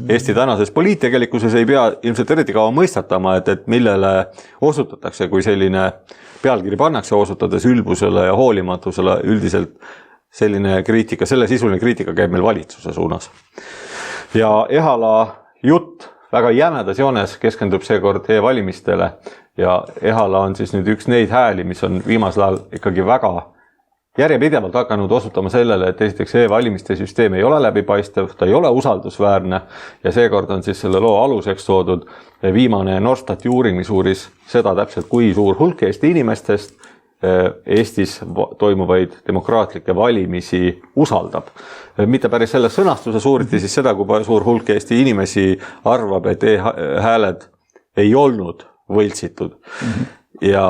A: Eesti tänases poliittegelikkuses ei pea ilmselt eriti kaua mõistatama, et millele osutatakse, kui selline pealkiri pannakse osutades ülbusele ja hoolimatusele üldiselt selline kriitika, selle sisuline kriitika käib meil valitsuse suunas. Ja Ehala jutt väga jämedas joones keskendub seekord e-valimistele ja Ehala on siis nüüd üks neid hääli, mis on viimasel ajal ikkagi väga järjepidevalt hakanud osutama sellele, et esiteks e-valimiste süsteem ei ole läbipaistev, ta ei ole usaldusväärne ja seekord on siis selle loo aluseks toodud viimane Norstati uuring, mis uuris seda täpselt, kui suur hulk Eesti inimestest Eestis toimuvaid demokraatlikke valimisi usaldab. Mitte päris selles sõnastuses uuriti siis seda, kui suur hulk Eesti inimesi arvab, et e-hääled ei olnud võltsitud. Ja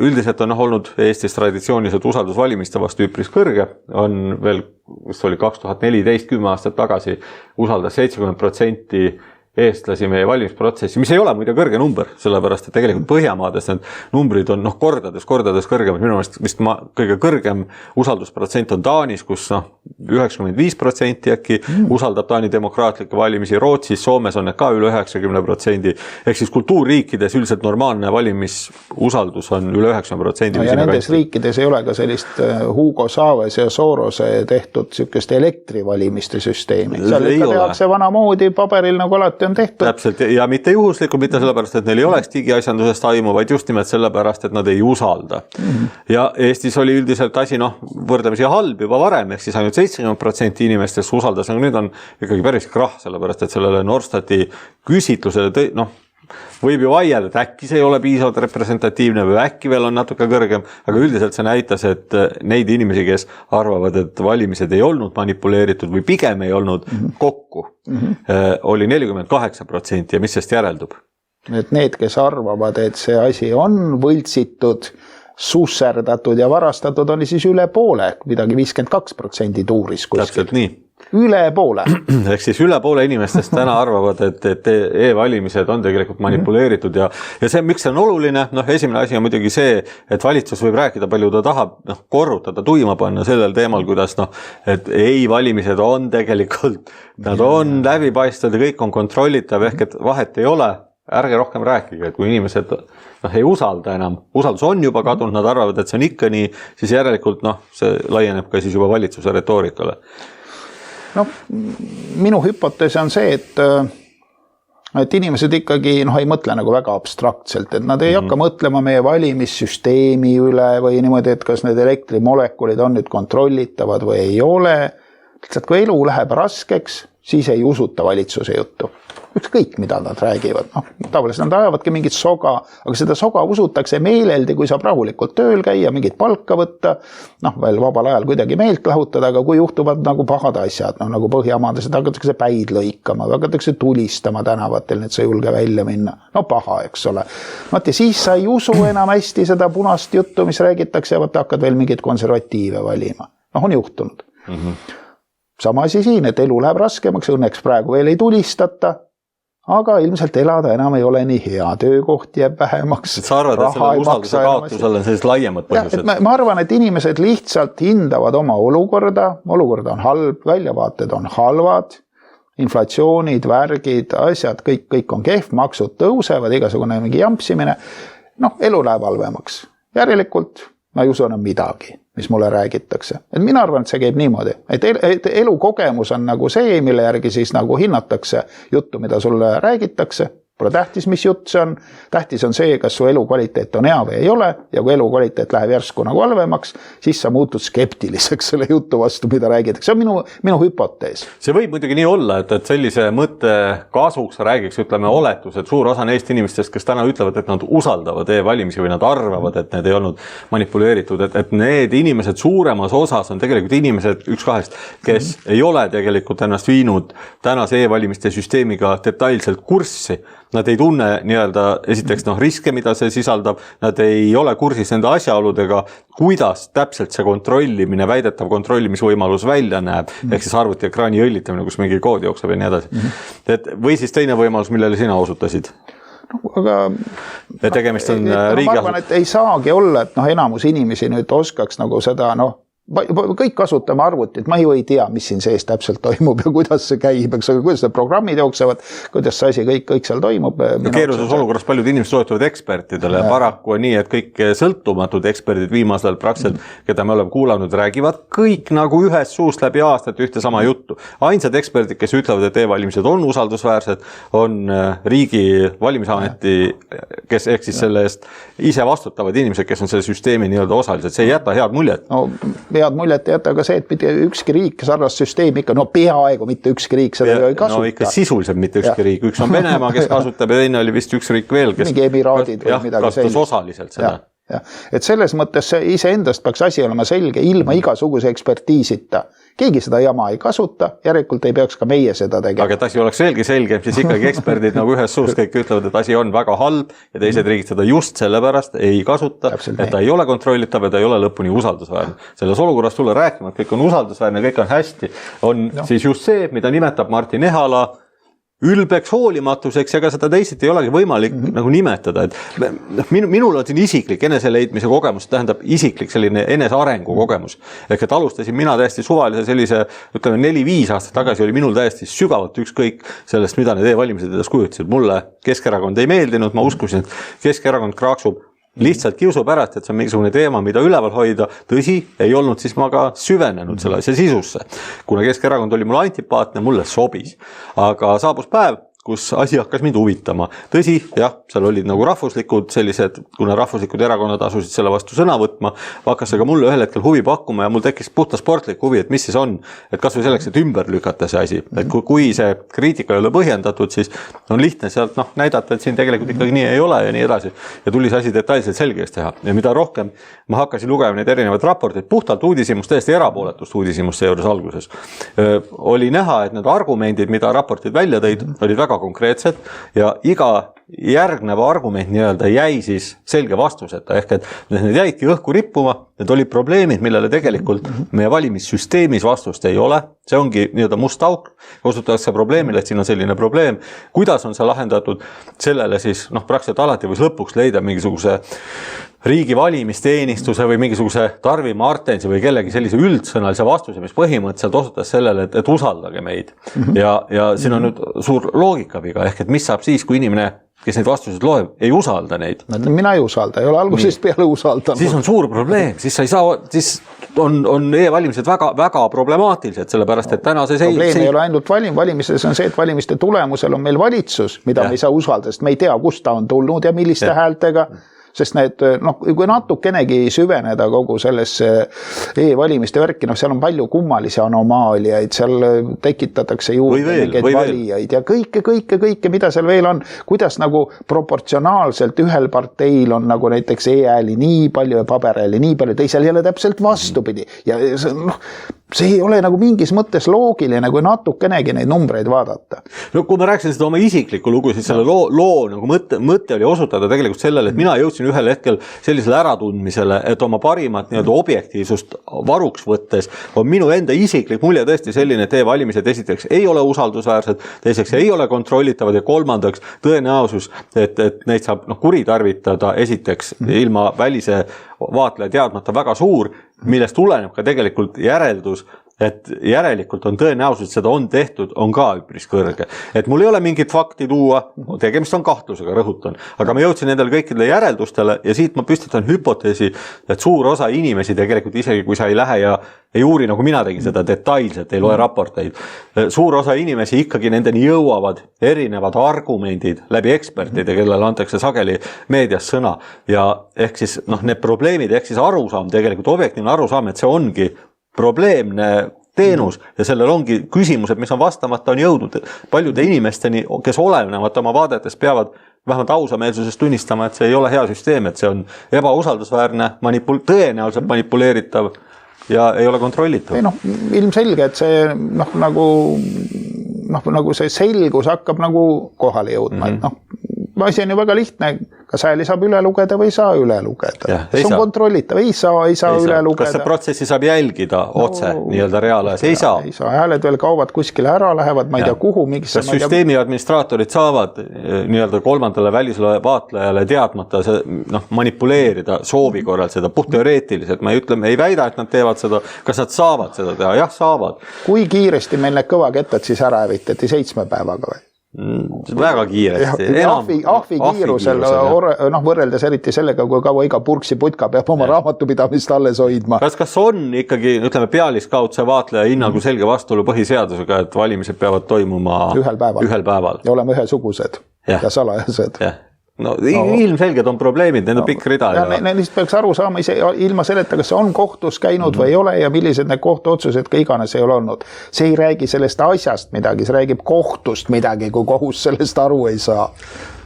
A: üldiselt on olnud Eestis traditsiooniliselt usaldusvalimiste vastu üpris kõrge, on veel, mis oli 2014, 10 aastat tagasi, usaldas 70% eestlasi meie valimisprotsessi, mis ei ole muide kõrge number, sellepärast, et tegelikult Põhjamaades need numbrid on kordades kõrgemad. Minu meelest vist kõige kõrgem usaldusprotsent on Taanis, kus 95% äkki usaldab Taani demokraatlikke valimisi, Rootsis, Soomes on need ka üle 90%. Ehk siis kultuurriikides üldiselt normaalne valimisusaldus on üle 90%.
B: Ja nendes riikides ei ole ka sellist Hugo Chavez ja Sorose tehtud sükest elektrivalimiste süsteemi. Seal ikka tehakse vanamoodi paberil nagu alati on tehtud.
A: Täpselt ja mitte juhuslikult, mitte sellepärast, et neil ei oleks digiasjandusest aimu, vaid just nimelt sellepärast, et nad ei usalda. Ja Eestis oli üldiselt asi võrdlemisi halb juba varem, ehk siis ainult 70% inimestest usaldas, aga nüüd on ikkagi päris krah, sellepärast, et sellele Norstati küsitlusele võib ju vaielda, et äkki see ei ole piisavalt representatiivne või äkki veel on natuke kõrgem, aga üldiselt see näitas, et neid inimesi, kes arvavad, et valimised ei olnud manipuleeritud või pigem ei olnud kokku, oli 48% ja mis sest järeldub?
B: Et need, kes arvavad, et see asi on võltsitud, susserdatud ja varastatud, oli siis üle poole, midagi 52% tuuris kuskil.
A: Täpselt nii.
B: Üle poole.
A: Ehk siis üle poole inimestest täna arvavad, et e-valimised on tegelikult manipuleeritud ja see, miks see on oluline, esimene asi on muidugi see, et valitsus võib rääkida palju ta tahab korrutada, tuima panna sellel teemal, kuidas et e-valimised on tegelikult, nad on läbipaistvad ja kõik on kontrollitav, ehk et vahet ei ole, ärge rohkem rääkige, et kui inimesed ei usalda enam, usaldus on juba kadunud, nad arvavad, et see on ikka nii, siis järelikult see laieneb ka siis juba valitsuse retoorikale.
B: Minu hüpotees on see, et et inimesed ikkagi ei mõtle nagu väga abstraktselt, et nad ei hakka mõtlema meie valimissüsteemi üle või niimoodi, et kas need elektrimolekulid on nüüd kontrollitavad või ei ole. Lihtsalt kui elu läheb raskeks, siis ei usuta valitsuse juttu. Ükskõik, mida nad räägivad. Tavaliselt nad ajavadki mingit soga, aga seda soga usutakse meeleldi, kui saab rahulikult tööl käia, mingit palka võtta, veel vabal ajal kuidagi meelt lahutada, aga kui juhtuvad nagu pahad asjad, nagu Põhjamaades, et hakatakse päid lõikama, hakatakse tulistama tänavatel, et sa ei julge välja minna. Paha, eks ole. Ja siis sa ei usu enam hästi seda punast juttu, mis räägitakse, ja hakkad veel mingit konservatiive valima. On juhtunud. Sama asi siin, et elu läheb raskemaks, õnneks praegu veel ei tulistata, aga ilmselt elada enam ei ole nii hea, töökoht jääb vähemaks.
A: Sa arvad, et selle usalduse kaotusel on sellised laiemad põhjused?
B: Ma arvan, et inimesed lihtsalt hindavad oma olukorda on halb, väljavaated on halvad, inflatsioonid, värgid, asjad, kõik on kehv, maksud tõusevad, igasugune mingi jampsimine. Elu läheb halvemaks. Järelikult ma ei usu enam midagi, mis mulle räägitakse. Et mina arvan, et see käib niimoodi, et elukogemus on nagu see, mille järgi siis nagu hinnatakse juttu, mida sulle räägitakse. Pole tähtis, mis jutt see on. Tähtis on see, kas su elukvaliteet on hea või ei ole, ja kui elukvaliteet läheb järsku nagu halvemaks, siis sa muutud skeptiliseks selle jutu vastu, mida räägitakse. See on minu hüpotees.
A: See võib muidugi nii olla, et sellise mõtte kasuks räägiks, ütleme, oletus, et suur osa neist inimestest, kes täna ütlevad, et nad usaldavad e-valimisi või nad arvavad, et need ei olnud manipuleeritud, et need inimesed suuremas osas on tegelikult inimesed üks kahest, kes ei ole tegelikult ennast viinud tänase e-valimiste süsteemiga detailselt kurssi. Nad ei tunne esiteks riske, mida see sisaldab, nad ei ole kursis nende asjaoludega, kuidas täpselt see kontrollimine, väidetav kontrollimisvõimalus välja näeb, ehk siis arvutiekraani õllitamine, kus mingi kood jookseb ja nii edasi. Või siis teine võimalus, millele sina osutasid?
B: Aga
A: tegemist on
B: ma arvan, et ei saagi olla, et enamus inimesi nüüd oskaks nagu seda, kõik kasutame arvutit, ma ju ei tea, mis siin sees täpselt toimub ja kuidas see käib, eks, aga kuidas need programmid jooksevad, kuidas see asi kõik seal toimub.
A: Keerulises olukorras paljud inimesed toetuvad ekspertidele ja paraku on nii, et kõik sõltumatud eksperdid viimasel praktiliselt, keda me oleme kuulanud, räägivad kõik nagu ühest suust läbi aastat ühte sama juttu. Ainsad eksperdid, kes ütlevad, et e-valimised on usaldusväärsed, on riigi valimisameti, kes ehk siis selle eest ise vastutavad inimesed, kes on selle süsteemi osalised. See ei jäta head muljet.
B: Head muljet ei jäta ka see, et mitte ükski riik sarnast süsteemi ikka, peaaegu mitte ükski riik seda ei kasuta.
A: Ikka sisuliselt mitte ükski riik. Üks on Venemaa, kes kasutab ja teine oli vist üks riik veel, kes
B: mingi emiraadid või midagi
A: kasutas osaliselt seda.
B: Et selles mõttes iseendast peaks asi olema selge ilma igasuguse ekspertiisita. Keegi seda jama ei kasuta, järelikult ei peaks ka meie seda tegema.
A: Aga et asi oleks veelgi selgem, siis ikkagi eksperdid nagu ühes suust kõik ütlevad, et asi on väga halb ja teised riigid seda just sellepärast ei kasuta, et ta ei ole kontrollitav ja ta ei ole lõpuni usaldusväärne. Selles olukorras tulla rääkima, et kõik on usaldusväärne, kõik on hästi, on siis just see, mida nimetab Martin Ehala ülbeks hoolimatuseks ja ka seda teisiti ei olegi võimalik nagu nimetada. Et minul on siin isiklik eneseleidmise kogemus, tähendab isiklik selline enesearengu kogemus. Ehk et alustasin mina täiesti suvalise sellise, ütleme 4-5 aastat tagasi oli minul täiesti sügavalt ükskõik sellest, mida need e-valimised edasi kujutasid. Mulle Keskerakond ei meeldinud, ma uskusin, et Keskerakond kraaksub lihtsalt kiusu pärast, et see on mingisugune teema, mida üleval hoida. Tõsi, ei olnud siis ma ka süvenenud selle asja sisusse. Kuna Keskerakond oli mulle antipaatne, mulle sobis. Aga saabus päev, kus asi hakkas mind huvitama. Tõsi, jah, seal olid nagu rahvuslikud sellised, kuna rahvuslikud erakonnad asusid selle vastu sõna võtma, hakkas see ka mulle ühel hetkel huvi pakkuma ja mul tekkis puhta sportlik huvi, et mis siis on, et kas või selleks, et ümber lükata see asi. Et kui see kriitika ei ole põhjendatud, siis on lihtne sealt näidata, et siin tegelikult ikkagi nii ei ole ja nii edasi. Ja tuli see asi detailselt selgeks teha. Ja mida rohkem ma hakkasin lugema neid erinevaid raporteid, puhtalt uudishimus, täiesti erapooletust uudishimust seejuures alguses. Oli näha, et need argumendid, mida raportid välja tõid, olid väga konkreetsed ja iga järgneva argument jäi siis selge vastuseta, ehk et need jäidki õhku rippuma, need olid probleemid, millele tegelikult meie valimissüsteemis vastust ei ole, see ongi must auk, osutatakse probleemile, et siin on selline probleem, kuidas on see lahendatud, sellele siis praktiliselt alati võis lõpuks leida mingisuguse riigi valimisteenistuse või mingisuguse Tarvi Martensi või kellegi sellise üldsõnalise vastuse, mis põhimõtteliselt osutas sellele, et usaldage meid. Ja siin on nüüd suur loogikaviga, ehk et mis saab siis, kui inimene kes neid vastuseid loeb, ei usalda neid.
B: Mina ei usalda, ei ole algusest peale usaldanud.
A: Siis on suur probleem, siis sa ei saa, siis on e-valimised väga, väga problemaatilised, sellepärast, et tänases
B: probleem ei ole ainult valimises on see, et valimiste tulemusel on meil valitsus, mida me ei saa usaldada, sest me ei tea, kust ta on tulnud ja milliste häältega. Sest need, kui natukenegi süveneda kogu sellesse e-valimiste värki, seal on palju kummalisi anomaaliaid, seal tekitatakse juurde mingeid valijaid ja kõike, mida seal veel on, kuidas nagu proportsionaalselt ühel parteil on nagu näiteks e-hääli nii palju ja paberhääli nii palju, teisel ei ole täpselt vastupidi ja see ei ole nagu mingis mõttes loogiline, kui natukenegi neid numbreid vaadata.
A: No kui ma rääkisin seda oma isiklikku lugu, siis selle loo nagu mõte oli osutada tegelikult sellele, et mina jõudsin ühel hetkel sellisele äratundmisele, et oma parimat nii-öelda objektiivsust varuks võttes on minu enda isiklik mulje tõesti selline, et e-valimised esiteks ei ole usaldusväärsed, teiseks ei ole kontrollitavad ja kolmandaks tõenäosus, et neid saab kuritarvitada esiteks ilma välise vaatleja teadmata väga suur, millest tuleneb ka tegelikult järeldus, et järelikult on tõenäosus, et seda on tehtud, on ka üpris kõrge. Et mul ei ole mingit fakti tuua, tegemist on kahtlusega, rõhutan, aga ma jõudsin nendele kõikidele järeldustele ja siit ma püstitan hüpoteesi, et suur osa inimesi tegelikult isegi kui sa ei lähe ja ei uuri, nagu mina tegin seda detailselt, ei loe raporteid, suur osa inimesi ikkagi nendeni jõuavad erinevad argumendid läbi ekspertide, kellele antakse sageli meedias sõna ja ehk siis need probleemid, ehk siis arusaam, tegelikult objektiivne arusaam, et see ongi probleemne teenus ja sellel ongi küsimused, mis on vastamata, on jõudnud paljude inimesteni, kes olenemata oma vaadetes peavad vähemalt ausameelsusest tunnistama, et see ei ole hea süsteem, et see on ebausaldusväärne, tõenäoliselt manipuleeritav ja ei ole kontrollitav.
B: Ilmselge, et see nagu see selgus hakkab nagu kohale jõudma, asi on ju väga lihtne, kas hääli saab üle lugeda või ei saa üle lugeda. See on kontrollitav, ei saa üle lugeda.
A: Kas see protsessi saab jälgida otse, nii-öelda reaalajas? Ei saa.
B: Hääled veel kaovad kuskile ära, lähevad, ma ei tea kuhu.
A: Kas süsteemi administraatorid saavad nii-öelda kolmandale välisele vaatlejale teadmata manipuleerida soovi korral seda puhtteoreetiliselt? Ma ei väida, et nad teevad seda. Kas nad saavad seda teha? Jah, saavad.
B: Kui kiiresti meil need kõvakettad siis ära hävitati 7 päevaga või?
A: Väga kiiresti.
B: Ahvi kiirusel võrreldes eriti sellega, kui kaua iga purksi putka peab oma raamatupidamist alles hoidma.
A: Kas on ikkagi, ütleme, pealiskaudse vaatleja hinnagu selge vastuolu põhiseadusega, et valimised peavad toimuma ühel päeval.
B: Ja oleme ühesugused ja salajased.
A: Ilmselged on probleemid, need on pikk rida.
B: Neist peaks aru saama ilma selleta, kas see on kohtus käinud või ei ole ja millised need kohtuotsused ka iganes ei ole olnud. See ei räägi sellest asjast midagi, see räägib kohtust midagi, kui kohus sellest aru ei saa.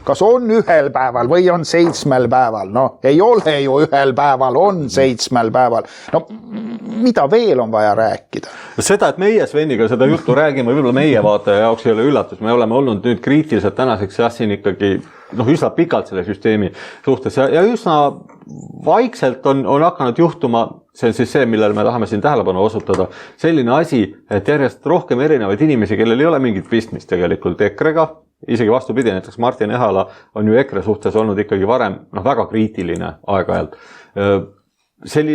B: Kas on ühel päeval või on 7 päeval? Ei ole ju ühel päeval, on 7 päeval. Mida veel on vaja rääkida?
A: Seda, et meie Sveniga seda juttu räägime, võib-olla meie vaataja jaoks ei ole üllatus. Me oleme olnud nüüd kriitiliselt tänaseks siin ikkagi üsna pikalt selle süsteemi suhtes ja üsna vaikselt on hakanud juhtuma, see on siis see, millele me tahame siin tähelepanu osutada, selline asi, et järjest rohkem erinevaid inimesi, kellel ei ole mingit pistmist tegelikult EKRE-ga, isegi vastupidi, näiteks Martin Ehala on ju EKRE suhtes olnud ikkagi varem väga kriitiline aeg-ajalt.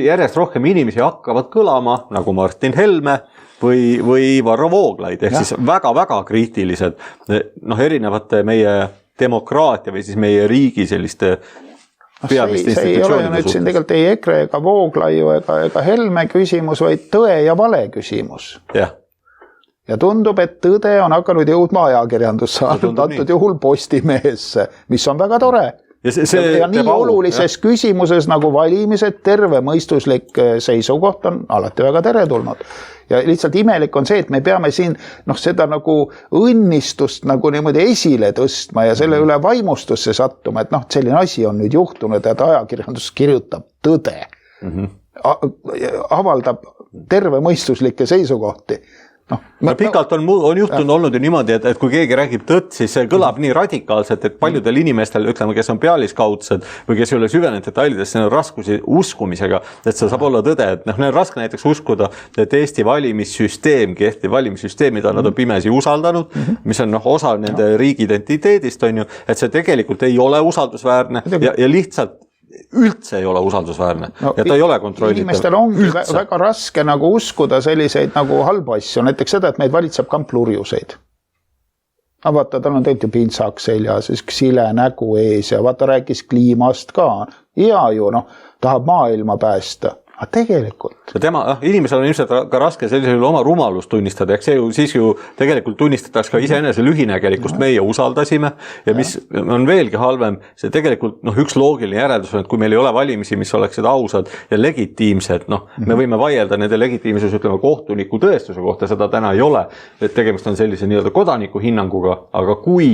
A: Järjest rohkem inimesi hakkavad kõlama nagu Martin Helme või Varro Vooglaid, ehk siis väga-väga kriitilised erinevate meie demokraatia või siis meie riigi selliste peamiste institutsioonide suhtes. See ei ole ju nüüd siin tegelikult ei EKRE ega Vooglaiu ega Helme küsimus, vaid tõe ja vale küsimus. Ja tundub, et tõde on hakanud jõudma ajakirjandusse, antud juhul Postimehesse, mis on väga tore. Ja nii olulises küsimuses nagu valimised, terve mõistuslik seisukoht on alati väga teretulnud. Ja lihtsalt imelik on see, et me peame siin seda nagu õnnistust nagu niimoodi esile tõstma ja selle üle vaimustusse sattuma, et selline asi on nüüd juhtunud, et ajakirjandus kirjutab tõde, avaldab terve mõistuslikke seisukohti. Pikalt on juhtunud olnud ju niimoodi, et kui keegi räägib tõtt, siis see kõlab nii radikaalselt, et paljudel inimestel, ütleme, kes on pealiskaudsed või kes ei ole süvenenud detailidesse, on raskusi uskumisega, et see saab olla tõde. Et on raske näiteks uskuda, et Eesti valimissüsteem, kehtiv valimissüsteem, mida nad on pimesi usaldanud, mis on osa nende riigi identiteedist, on ju, et see tegelikult ei ole usaldusväärne ja lihtsalt üldse ei ole usaldusväärne ja ta ei ole kontrollitav.
B: Inimestel ongi väga raske nagu uskuda selliseid nagu halbu asju, näiteks seda, et meid valitseb kamplurjuseid. vaata, tal on tegelikult ju pintsak seljas, siis sile nägu ees ja vaata, rääkis kliimast ka. Hea ju, tahab maailma päästa. Aga tegelikult.
A: Ja tema, inimesel on ilmselt ka raske sellisel oma rumalust tunnistada, eks see ju siis ju tegelikult tunnistataks ka iseenese lühinägelikkust meie usaldasime ja mis on veelgi halvem, see tegelikult üks loogiline järeldus on, et kui meil ei ole valimisi, mis oleksid ausad ja legitiimsed, me võime vaielda nende legitiimsus, ütleme, kohtuniku tõestuse kohta, seda täna ei ole, et tegemist on sellise nii-öelda kodaniku hinnanguga, aga kui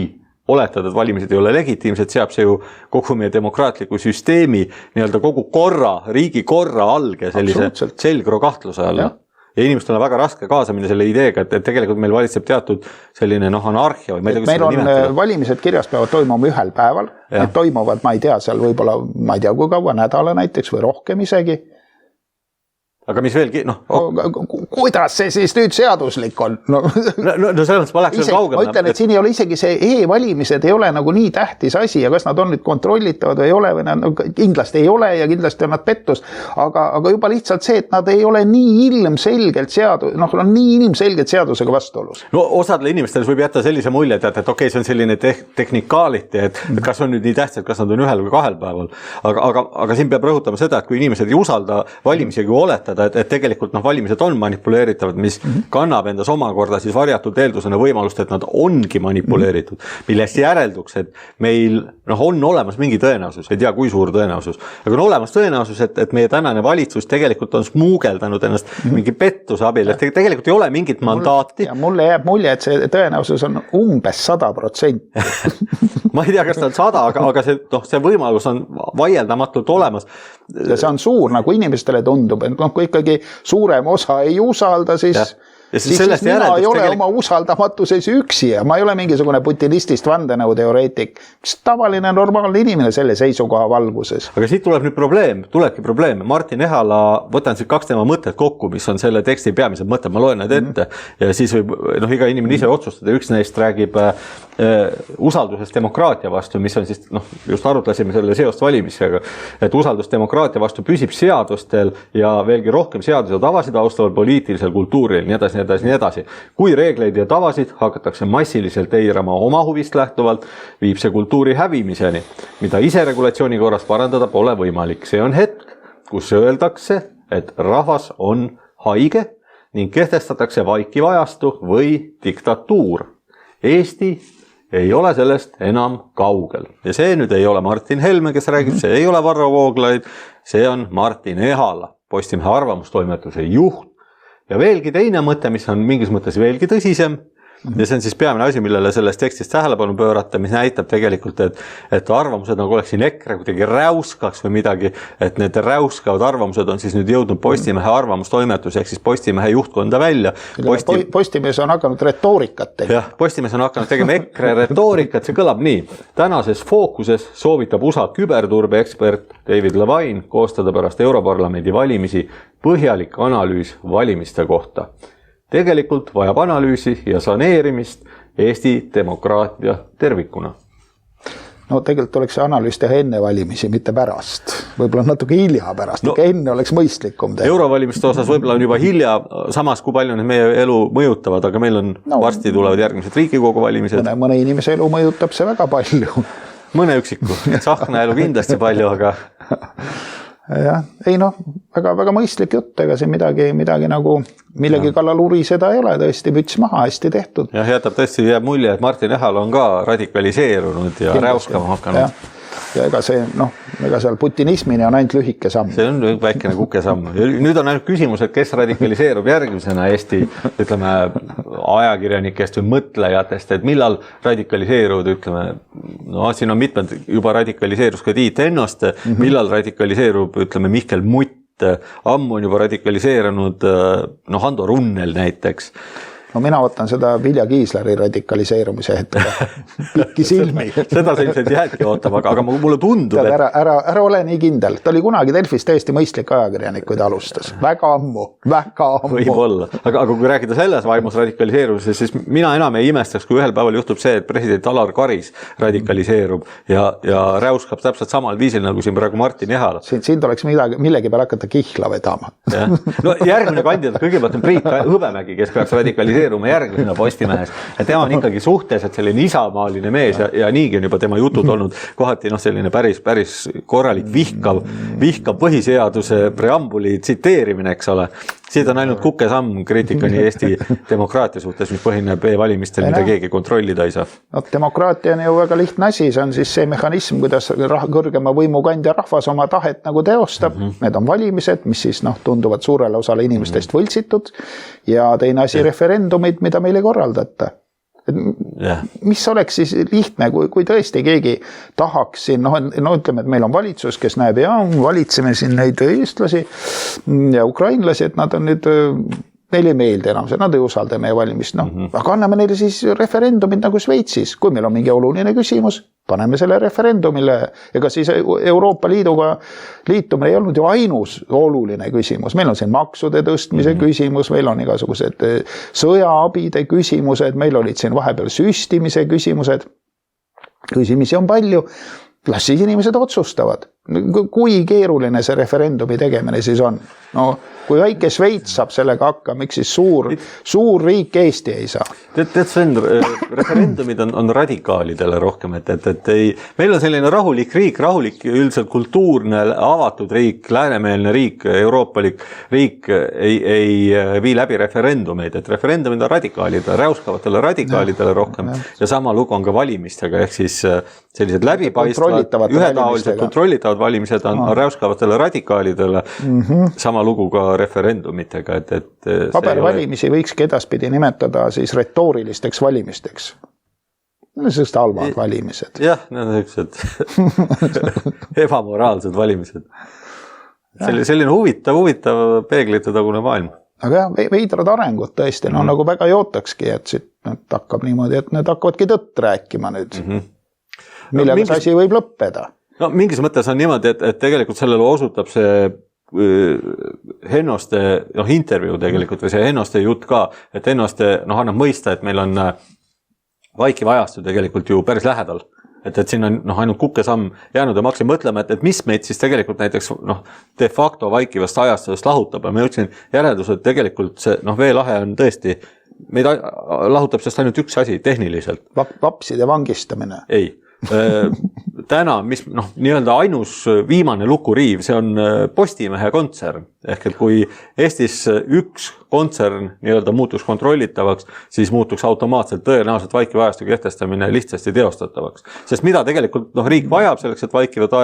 A: oletada, et valimised ei ole legitiimsed, seab see ju kogu meie demokraatliku süsteemi nii-öelda kogu korra, riigi korra alge sellise selgroo kahtluse alla. Ja inimestel on väga raske kaasa minna selle ideega, et tegelikult meil valitseb teatud selline anarhia või ma ei tea,
B: meil on valimised kirjas peavad toimuma ühel päeval, need toimuvad, ma ei tea, seal võib-olla, ma ei tea, kui kaua, nädala näiteks või rohkem isegi.
A: Aga mis veelgi,
B: kuidas see siis nüüd seaduslik on?
A: No selles ma läheks kaugele.
B: Ma ütlen, et siin ei ole isegi see e-valimised ei ole nagu nii tähtis asi ja kas nad on nüüd kontrollitavad või ei ole või nad kindlasti ei ole ja kindlasti on nad pettus, aga juba lihtsalt see, et nad ei ole nii ilmselgelt on nii ilmselgelt seadusega vastuolus.
A: No osadele inimestele võib jätta sellise mulje, et okei, see on selline tehnikaaliti, et kas on nüüd nii tähtsad, kas nad on ühel või kahel päeval. Aga siin peab rõhutama seda, et kui inimesed ei usalda valimisi, kui oletada, et tegelikult valimised on manipuleeritavad, mis kannab endas omakorda siis varjatud eeldusena võimalust, et nad ongi manipuleeritud, millest järelduks, et meil on olemas mingi tõenäosus, ei tea kui suur tõenäosus, aga on olemas tõenäosus, et meie tänane valitsus tegelikult on smuugeldanud ennast mingi pettuse abil, et tegelikult ei ole mingit mandaati.
B: Ja mulle jääb mulje, et see tõenäosus on umbes 100%.
A: Ma ei tea, kas ta on 100, aga see võimalus on vaieldamatult olemas.
B: Ja see on suur, nagu inimestele tundub, et kui ikkagi suurem osa ei usalda, siis mina ei ole oma usaldamatuses üksi ja ma ei ole mingisugune putinistist vandenõuteoreetik, mis tavaline normaalne inimene selle seisukoha valguses.
A: Aga siit tuleb nüüd tulebki probleem. Martin Ehala, võtan siit 2 tema mõtted kokku, mis on selle teksti peamised mõtted, ma loen need ette ja siis võib iga inimene ise otsustada, üks neist räägib usaldusest demokraatia vastu, mis on siis, just arutlesime selle seost valimisega, et usaldus demokraatia vastu püsib seadustel ja veelgi rohkem seaduse tavasid austaval poliitilisel kultuuril, nii edasi. Kui reegleid ja tavasid hakatakse massiliselt eirama oma huvist lähtuvalt, viib see kultuuri hävimiseni, mida iseregulatsiooni korras parandada pole võimalik. See on hetk, kus öeldakse, et rahvas on haige ning kehtestatakse vaikiv ajastu või diktatuur. Eesti ei ole sellest enam kaugel. Ja see nüüd ei ole Martin Helme, kes räägib, see ei ole Varro Vooglaid, see on Martin Ehala, Postimehe arvamustoimetuse juht. Ja veelgi teine mõte, mis on mingis mõttes veelgi tõsisem, ja see on siis peamine asi, millele sellest tekstist tähelepanu pöörata, mis näitab tegelikult, et arvamused nagu oleks siin EKRE kuidagi räuskaks või midagi, et need räuskavad arvamused on siis nüüd jõudnud Postimehe arvamustoimetus, ehk siis Postimehe juhtkonda välja.
B: Postimees on hakanud retoorikat tegema.
A: Jah, Postimees on hakanud tegema EKRE retoorikat, see kõlab nii. Tänases fookuses soovitab USA küberturbe ekspert David Levine koostada pärast Europarlamendi valimisi põhjalik analüüs valimiste kohta. Tegelikult vajab analüüsi ja saneerimist Eesti demokraatia tervikuna.
B: No tegelikult oleks see analüüs teha enne valimisi, mitte pärast. Võib-olla natuke hilja pärast, aga enne oleks mõistlikum teha.
A: Eurovalimiste osas võib-olla on juba hilja, samas kui palju need meie elu mõjutavad, aga meil on varsti tulevad järgmised Riigikogu valimised.
B: Mõne inimese elu mõjutab see väga palju.
A: Mõne üksiku, Tsahkna elu kindlasti palju, aga...
B: Jah, ei väga mõistlik jutt, ega see midagi nagu millegi kallal uriseda ei ole, tõesti müts maha, hästi tehtud.
A: Ja jätab tõesti jääb mulje, et Martin Ehal on ka radikaliseerunud ja räuskama hakanud.
B: Ja ega seal putinismini on ainult lühike samm.
A: See on väikene kuke samm. Nüüd on ainult küsimus, et kes radikaliseerub järgmisena Eesti, ütleme, ajakirjanikest või mõtlejatest, et millal radikaliseeruvad, ütleme, siin on mitmed juba radikaliseerus ka Tiit Ennoste, millal radikaliseerub, ütleme, Mihkel Mutt, ammu on juba radikaliseerunud Hando Runnel näiteks.
B: No mina võtan seda Vilja Kiisleri radikaliseerumise hetke. Pikki silmi.
A: Seda sa ilmselt jäädki ootama, aga mulle tundub,
B: et... Ära ole nii kindel. Ta oli kunagi Delfis tõesti mõistlik ajakirjanik, kui ta alustas. Väga ammu.
A: Võib-olla. Aga kui rääkida selles vaimus radikaliseerumises, siis mina enam ei imestaks, kui ühel päeval juhtub see, et president Alar Karis radikaliseerub ja räuskab täpselt samal viisil, nagu siin praegu Martin Ehala.
B: Siin tuleks millegi peal hakata kihla vedama.
A: No järgmine kandidaat kõigepealt on Priit Hõbemägi, kes peaks radikaliseeruma kritiseeruma järgmisena Postimehes ja tema on ikkagi suhteliselt selline isamaaline mees ja niigi on juba tema jutud olnud kohati selline päris korralik vihkav põhiseaduse preambuli tsiteerimine, eks ole. Siit on ainult kukesamm kriitikani Eesti demokraatia suhtes, mis põhineb e-valimistel, mida keegi kontrollida ei saa.
B: No, demokraatia on ju väga lihtne asi, see on siis see mehhanism, kuidas kõrgema võimukandja rahvas oma tahet nagu teostab. Need on valimised, mis siis tunduvad suurele osale inimestest võltsitud ja teine asi referendumid, mida meil ei korraldata. Mis oleks siis lihtne, kui tõesti keegi tahaks siin, ütleme, et meil on valitsus, kes näeb, valitseme siin neid eestlasi ja ukrainlasi, et nad on nüüd, neile ei meeldi enam, nad ei usalda meie valimist, aga anname neile siis referendumid nagu Šveitsis, kui meil on mingi oluline küsimus, paneme selle referendumile, ega siis Euroopa Liiduga liitumine ei olnud ju ainus oluline küsimus, meil on siin maksude tõstmise küsimus, meil on igasugused sõjaabide küsimused, meil olid siin vahepeal süstimise küsimused, küsimusi on palju, las siis inimesed otsustavad, kui keeruline see referendumi tegemine siis on. No, kui väike Šveits saab sellega hakka, miks siis suur riik Eesti ei saa?
A: Tead, Sven, referendumid on radikaalidele rohkem, et ei, meil on selline rahulik riik, rahulik üldiselt kultuurne, avatud riik, läänemeelne riik, euroopalik riik ei vii läbi referendumeid, et referendumid on radikaalidele, räuskavatele radikaalidele rohkem ja sama lugu on ka valimistega, ehk siis sellised läbipaistvad, ühetaoliselt kontrollitavad valimised on räuskavatele radikaalidele, sama lugu ka referendumitega, et
B: pabervalimisi võikski edaspidi nimetada siis retoorilisteks valimisteks. Sellised halvad valimised.
A: Jah, need on sellised ebamoraalsed valimised. Selline huvitav peeglite tagune maailm.
B: Aga jah, veidrad arengud tõesti, nagu väga jootakski, et siit hakkab niimoodi, et need hakkavadki tõtt rääkima nüüd. Millega see asi võib lõppeda?
A: No mingis mõttes on niimoodi, et tegelikult sellele osutab see Hennoste intervjuu tegelikult või see Hennoste jutt ka, et Hennoste annab mõista, et meil on vaikiv ajastu tegelikult ju päris lähedal. Et siin on ainult kukesamm jäänud ja ma hakkasin mõtlema, et mis meid siis tegelikult näiteks de facto vaikivast ajastust lahutab ja ma jõudsin järeldus, et tegelikult see veelahe on tõesti, meid lahutab sellest ainult üks asi tehniliselt.
B: Vapside vangistamine.
A: Ei. Täna, mis nii-öelda ainus viimane lukuriiv, see on Postimehe kontsern. Ehk et kui Eestis üks kontsern nii-öelda muutuks kontrollitavaks, siis muutuks automaatselt tõenäoliselt vaikiva ajastu kehtestamine lihtsasti teostatavaks. Sest mida tegelikult riik vajab selleks, et vaikivat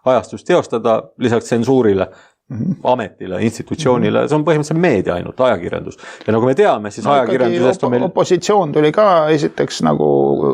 A: ajastust teostada lisaks tsensuurile, ametile, institutsioonile, see on põhimõtteliselt meedia ainult, ajakirjandus. Ja nagu me teame, siis ajakirjandusest on meil...
B: Opositsioon tuli ka esiteks nagu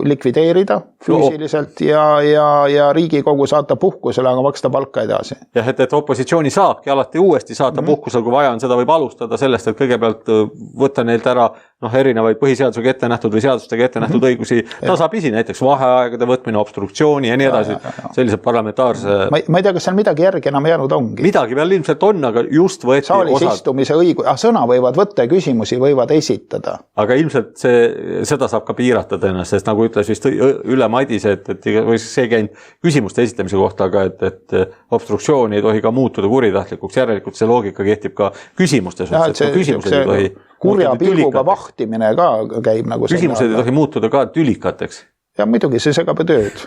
B: likvideerida füüsiliselt ja Riigikogu saata puhkusele, aga maksta palka edasi.
A: Jah, et opositsiooni saabki alati uuesti saata puhkusele, kui vaja on, seda võib alustada sellest, et kõigepealt võtta neilt ära erinevaid põhiseadusega ette nähtud või seadustega ette nähtud õigusi tasapisi, näiteks vaheaegade võtmine, obstruktsiooni ja nii edasi, sellised parlamentaarse...
B: Ma ei tea, kas seal midagi järgi enam jäänud ongi.
A: Midagi veel ilmselt on, aga just võeti
B: saalis istumise sõna võivad võtta ja küsimusi võivad esitada.
A: Aga ilmselt seda saab ka piirata tõenäoliselt, sest nagu ütles vist Ülle Madise, või see käinud küsimuste esitamise kohta, aga et obstruktsioon ei tohi ka muutuda kuritahtlikuks, järelikult see loogika kehtib ka küsimuste suhtes, et küsimused ei tohi
B: kurja pilguga vahtimine ka käib nagu
A: küsimused ei tohi muutuda ka tülikateks.
B: Ja muidugi see segab tööd.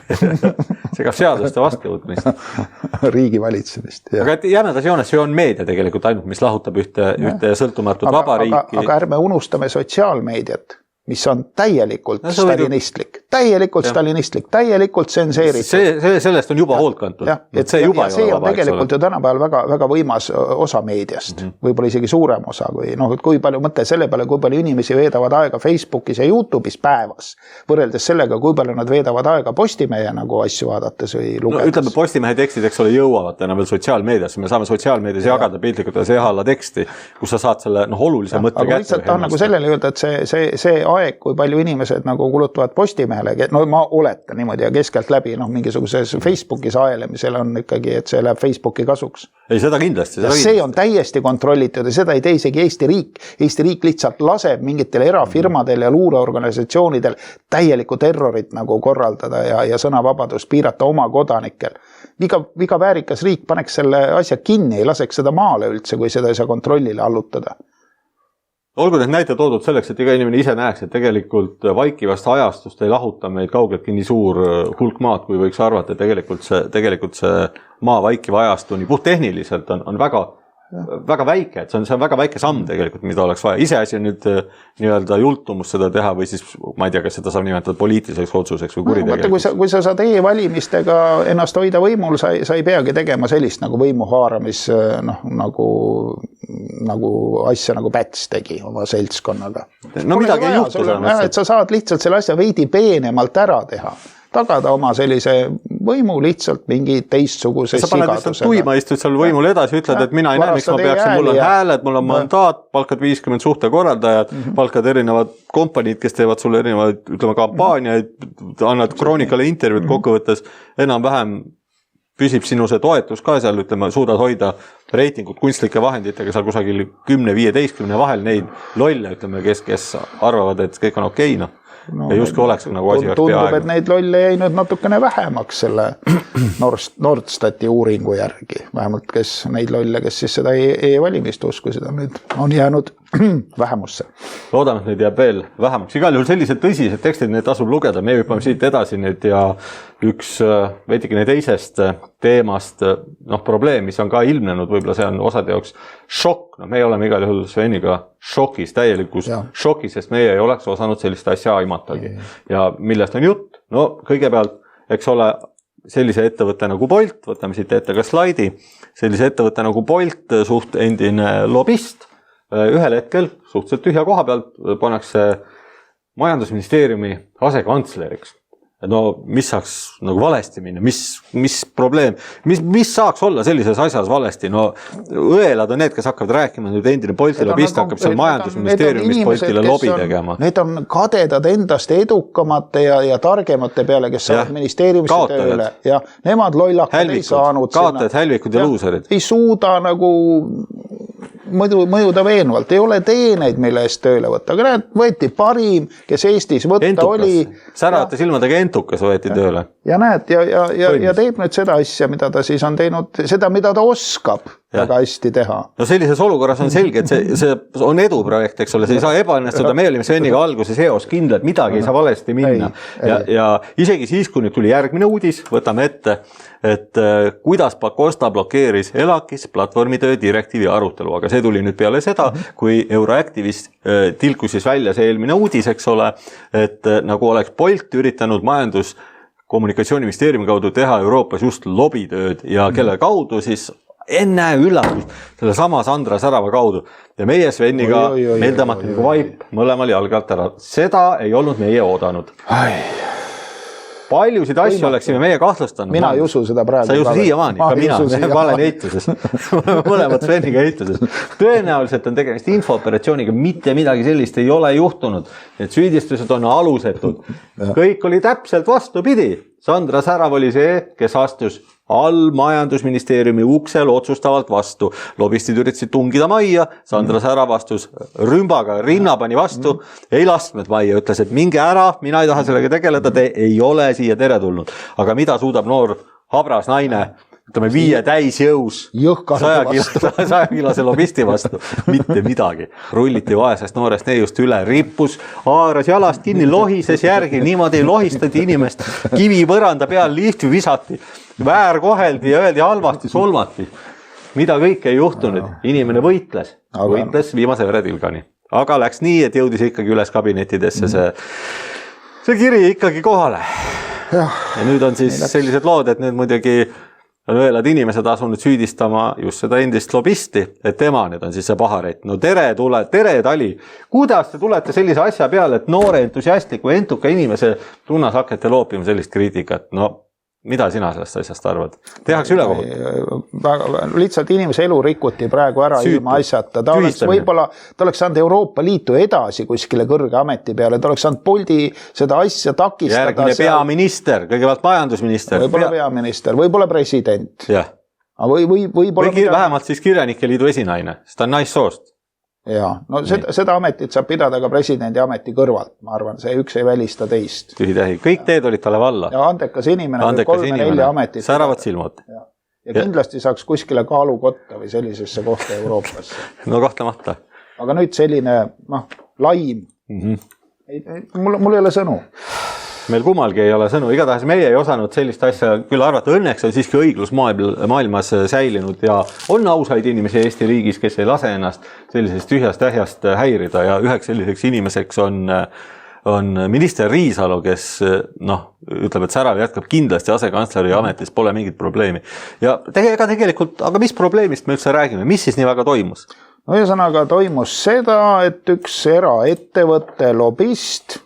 A: Segab seaduste vastuvõtmist.
B: Riigi valitsemist.
A: Aga jämedas joones see on meedia tegelikult ainult, mis lahutab ühte sõltumatut vabariiki.
B: Aga ärme unustame sotsiaalmeediat, mis on täielikult stalinistlik, täielikult tsenseeritud.
A: Sellest on juba hoolt kantud.
B: See on tegelikult ju tänapäeval väga võimas osa meediast, võib-olla isegi suurem osa, kui palju mõtle selle peale, kui palju inimesi veedavad aega Facebookis ja YouTube'is päevas, võrreldes sellega, kui palju nad veedavad aega Postimehe nagu asju vaadates või lugedes.
A: Ütleme, Postimehe tekstid, eks ole, jõuavad enam veel sotsiaalmeedias, me saame sotsiaalmeedias jagada piltlikult ja ehalla teksti, kus sa saad selle olulise mõtte kätte.
B: Aga lihtsalt tahan nagu sellele öelda, et see aeg, kui palju inimesed nagu kulutavad Postimehele, ma oletan niimoodi ja keskelt läbi mingisuguses Facebookis aelemisel on ikkagi, et see läheb Facebooki kasuks.
A: Ei, seda kindlasti.
B: See on täiesti kontrollitud ja seda ei tee isegi Eesti riik. Eesti riik lihtsalt laseb mingitel erafirmadel ja luureorganisatsioonidel täielikku terrorit nagu korraldada ja sõnavabadust piirata oma kodanikel. Viga väärikas riik paneks selle asja kinni, ei laseks seda maale üldse, kui seda ei saa kontrollile allutada.
A: olgu need näite toodud selleks, et iga inimene ise näeks, et tegelikult vaikivast ajastust ei lahuta meid kaugeltki nii suur hulk maad, kui võiks arvata, tegelikult see maa vaikiva ajastu nii puhttehniliselt on väga väike, et see on väga väike samm tegelikult, mida oleks vaja. Iseasi on nüüd nii-öelda jultumus seda teha või siis ma ei tea, kas seda saab nimetada poliitiliseks otsuseks või kuritegelikeks.
B: Kui sa saad e-valimistega ennast hoida võimul, sa ei peagi tegema sellist nagu võimuhaaramis nagu asja nagu Päts tegi oma seltskonnaga.
A: No midagi ei juhtu.
B: Et sa saad lihtsalt selle asja veidi peenemalt ära teha. Tagada oma sellise võimu lihtsalt mingi teistsuguse sigadusega.
A: Sa paned lihtsalt tuima, istud seal võimul edasi, ütled, et mina ei näe, miks ma peaksin, mul on hääled, mul on mandaat, palkad 50 suhtekorraldajad, palkad erinevad kompaniid, kes teevad sulle erinevaid, ütleme, kampaaniaid, annad kroonikale intervjuud kokkuvõttes, enam-vähem püsib sinu see toetus ka seal, ütleme, suudad hoida reitingut kunstlike vahenditega seal kusagil 10-15 vahel neid lolle, ütleme, kes arvavad, et kõik on okei, noh. Ja justkui oleks nagu asi
B: tundub, et neid lolle jäi nüüd natukene vähemaks selle Nordstati uuringu järgi. Vähemalt kes neid lolle, kes siis seda e-valimist uskusid, on jäänud vähemusse.
A: Loodame, et neid jääb veel vähemaks. Igal juhul sellised tõsised tekstid, need tasub lugeda. Me hüppame siit edasi nüüd ja üks veidikene teisest teemast, probleem, mis on ka ilmnenud, võib-olla see on osade jaoks šokk. Me oleme igal juhul Sveniga šokis, täielikus šokis, sest meie ei oleks osanud sellist asja aimatagi. Ja millest on jutt? No kõigepealt, eks ole, sellise ettevõtte nagu Bolt, võtame siit ette ka slaidi, sellise ettevõtte nagu Bolt, suht endine lobist, ühel hetkel suhteliselt tühja koha pealt pannakse majandusministeeriumi asekantsleriks. No mis saaks nagu valesti minna, mis probleem, mis saaks olla sellises asjas valesti, no õelad on need, kes hakkavad rääkima, nüüd endine Bolti lobist hakkab seal majandusministeeriumis Boltile lobi tegema.
B: Need on kadedad endast edukamate ja targemate peale, kes saavad ministeeriumisse tööle ja nemad lollakad ei saanud
A: kaotajad, hälvikud ja luuserid.
B: Ei suuda nagu mõjuda veenvalt, ei ole teeneid, mille eest tööle võtta, aga näed, võeti parim, kes Eestis võtta entukas. Oli.
A: Säravate silmadega entukas võeti tööle.
B: Ja näed, ja teeb nüüd seda asja, mida ta siis on teinud, seda, mida ta oskab väga hästi teha.
A: No sellises olukorras on selge, et see on eduprojekt, eks ole, see ei saa ebaõnnestuda, me olime Sveniga alguses eos kindlad, midagi ei saa valesti minna. Ja isegi siis, kui nüüd tuli järgmine uudis, võtame ette, et kuidas Pakosta blokeeris ELAKis platvormitöö direktiivi arutelu, aga see tuli nüüd peale seda, kui Euroactivis tilkus siis välja see eelmine uudis, eks ole, et nagu oleks Bolt üritanud kommunikatsiooniministeeriumi kaudu teha Euroopas just lobitööd ja kelle kaudu siis enne üllatus selle sama Sandra Särava kaudu. Ja meie Sveniga meeldamata nagu vaip mõlemal jalgalt ära. Seda ei olnud meie oodanud. Paljusid asju oleksime meie kahtlustanud.
B: Mina ei usu seda praegu.
A: Sa ei usu siiamaani, ka mina. Ma olen eituses. Mõlemad Sveniga eituses. Tõenäoliselt on tegemist infooperatsiooniga, mitte midagi sellist ei ole juhtunud. Need süüdistused on alusetud. Kõik oli täpselt vastupidi. Sandra Särav oli see, kes astus majandusministeeriumi uksel otsustavalt vastu. Lobistid üritasid tungida majja, Sandra Särav vastus rümbaga, rinna pani vastu, ei lasknud majja, ütles, et minge ära, mina ei taha sellega tegeleda, te ei ole siia tere tulnud. Aga mida suudab noor habras naine, ütleme 5 täisjõus 100-kilose lobisti vastu? Mitte midagi. Rulliti vaesest noorest neiust üle, rippus, haaras jalast kinni, lohises järgi, niimoodi lohistati inimest, kivi põranda peal, lihti visati, väärkoheldi ja öeldi halvasti, solvati. Mida kõik ei juhtunud? Inimene võitles viimase veretilgani. Aga läks nii, et jõudis ikkagi üles kabinetidesse see kiri ikkagi kohale. Ja nüüd on siis sellised lood, et need muidugi on öelad inimesed asunud süüdistama just seda endist lobisti, et tema nüüd on siis see paharett. No tere tali. Kuidas te tulete sellise asja peale, et noore entusiastliku entuka inimese tunnas hakkate loopima sellist kriitikat? No mida sina sellest asjast arvad? Tehakse ülekohut?
B: Lihtsalt inimese elu rikuti praegu ära ilma asjata. Ta oleks saanud Euroopa Liitu edasi kuskile kõrge ameti peale. Ta oleks saanud Bolti seda asja takistada.
A: Järgmine peaminister, kõigepealt majandusminister.
B: Võib-olla peaminister, võib-olla president.
A: Vähemalt siis kirjanike liidu esinaine, sest ta on naissoost.
B: Ja, no seda ametit saab pidada ka presidendi ameti kõrvalt, ma arvan, see üks ei välista teist.
A: Tühitähi, kõik teed olid talle valla.
B: Ja andekas inimene, 3-4 ametit.
A: Säravad silmad.
B: Ja kindlasti saaks kuskile kaalukotta või sellisesse kohta Euroopasse.
A: No kahtlemata.
B: aga nüüd selline laim. Mul ei ole sõnu.
A: Meil kummalgi ei ole sõnu, igatahes meie ei osanud sellist asja küll arvata, õnneks on siiski õiglus maailmas säilinud ja on ausaid inimesi Eesti riigis, kes ei lase ennast sellisest tühjast ähjast häirida ja üheks selliseks inimeseks on minister Riisalo, kes ütleb, et Särav jätkab kindlasti asekantsleri ametis, pole mingit probleemi. Ja tegelikult, aga mis probleemist me üldse räägime, mis siis nii väga toimus?
B: No ühesõnaga toimus seda, et üks eraettevõtte lobist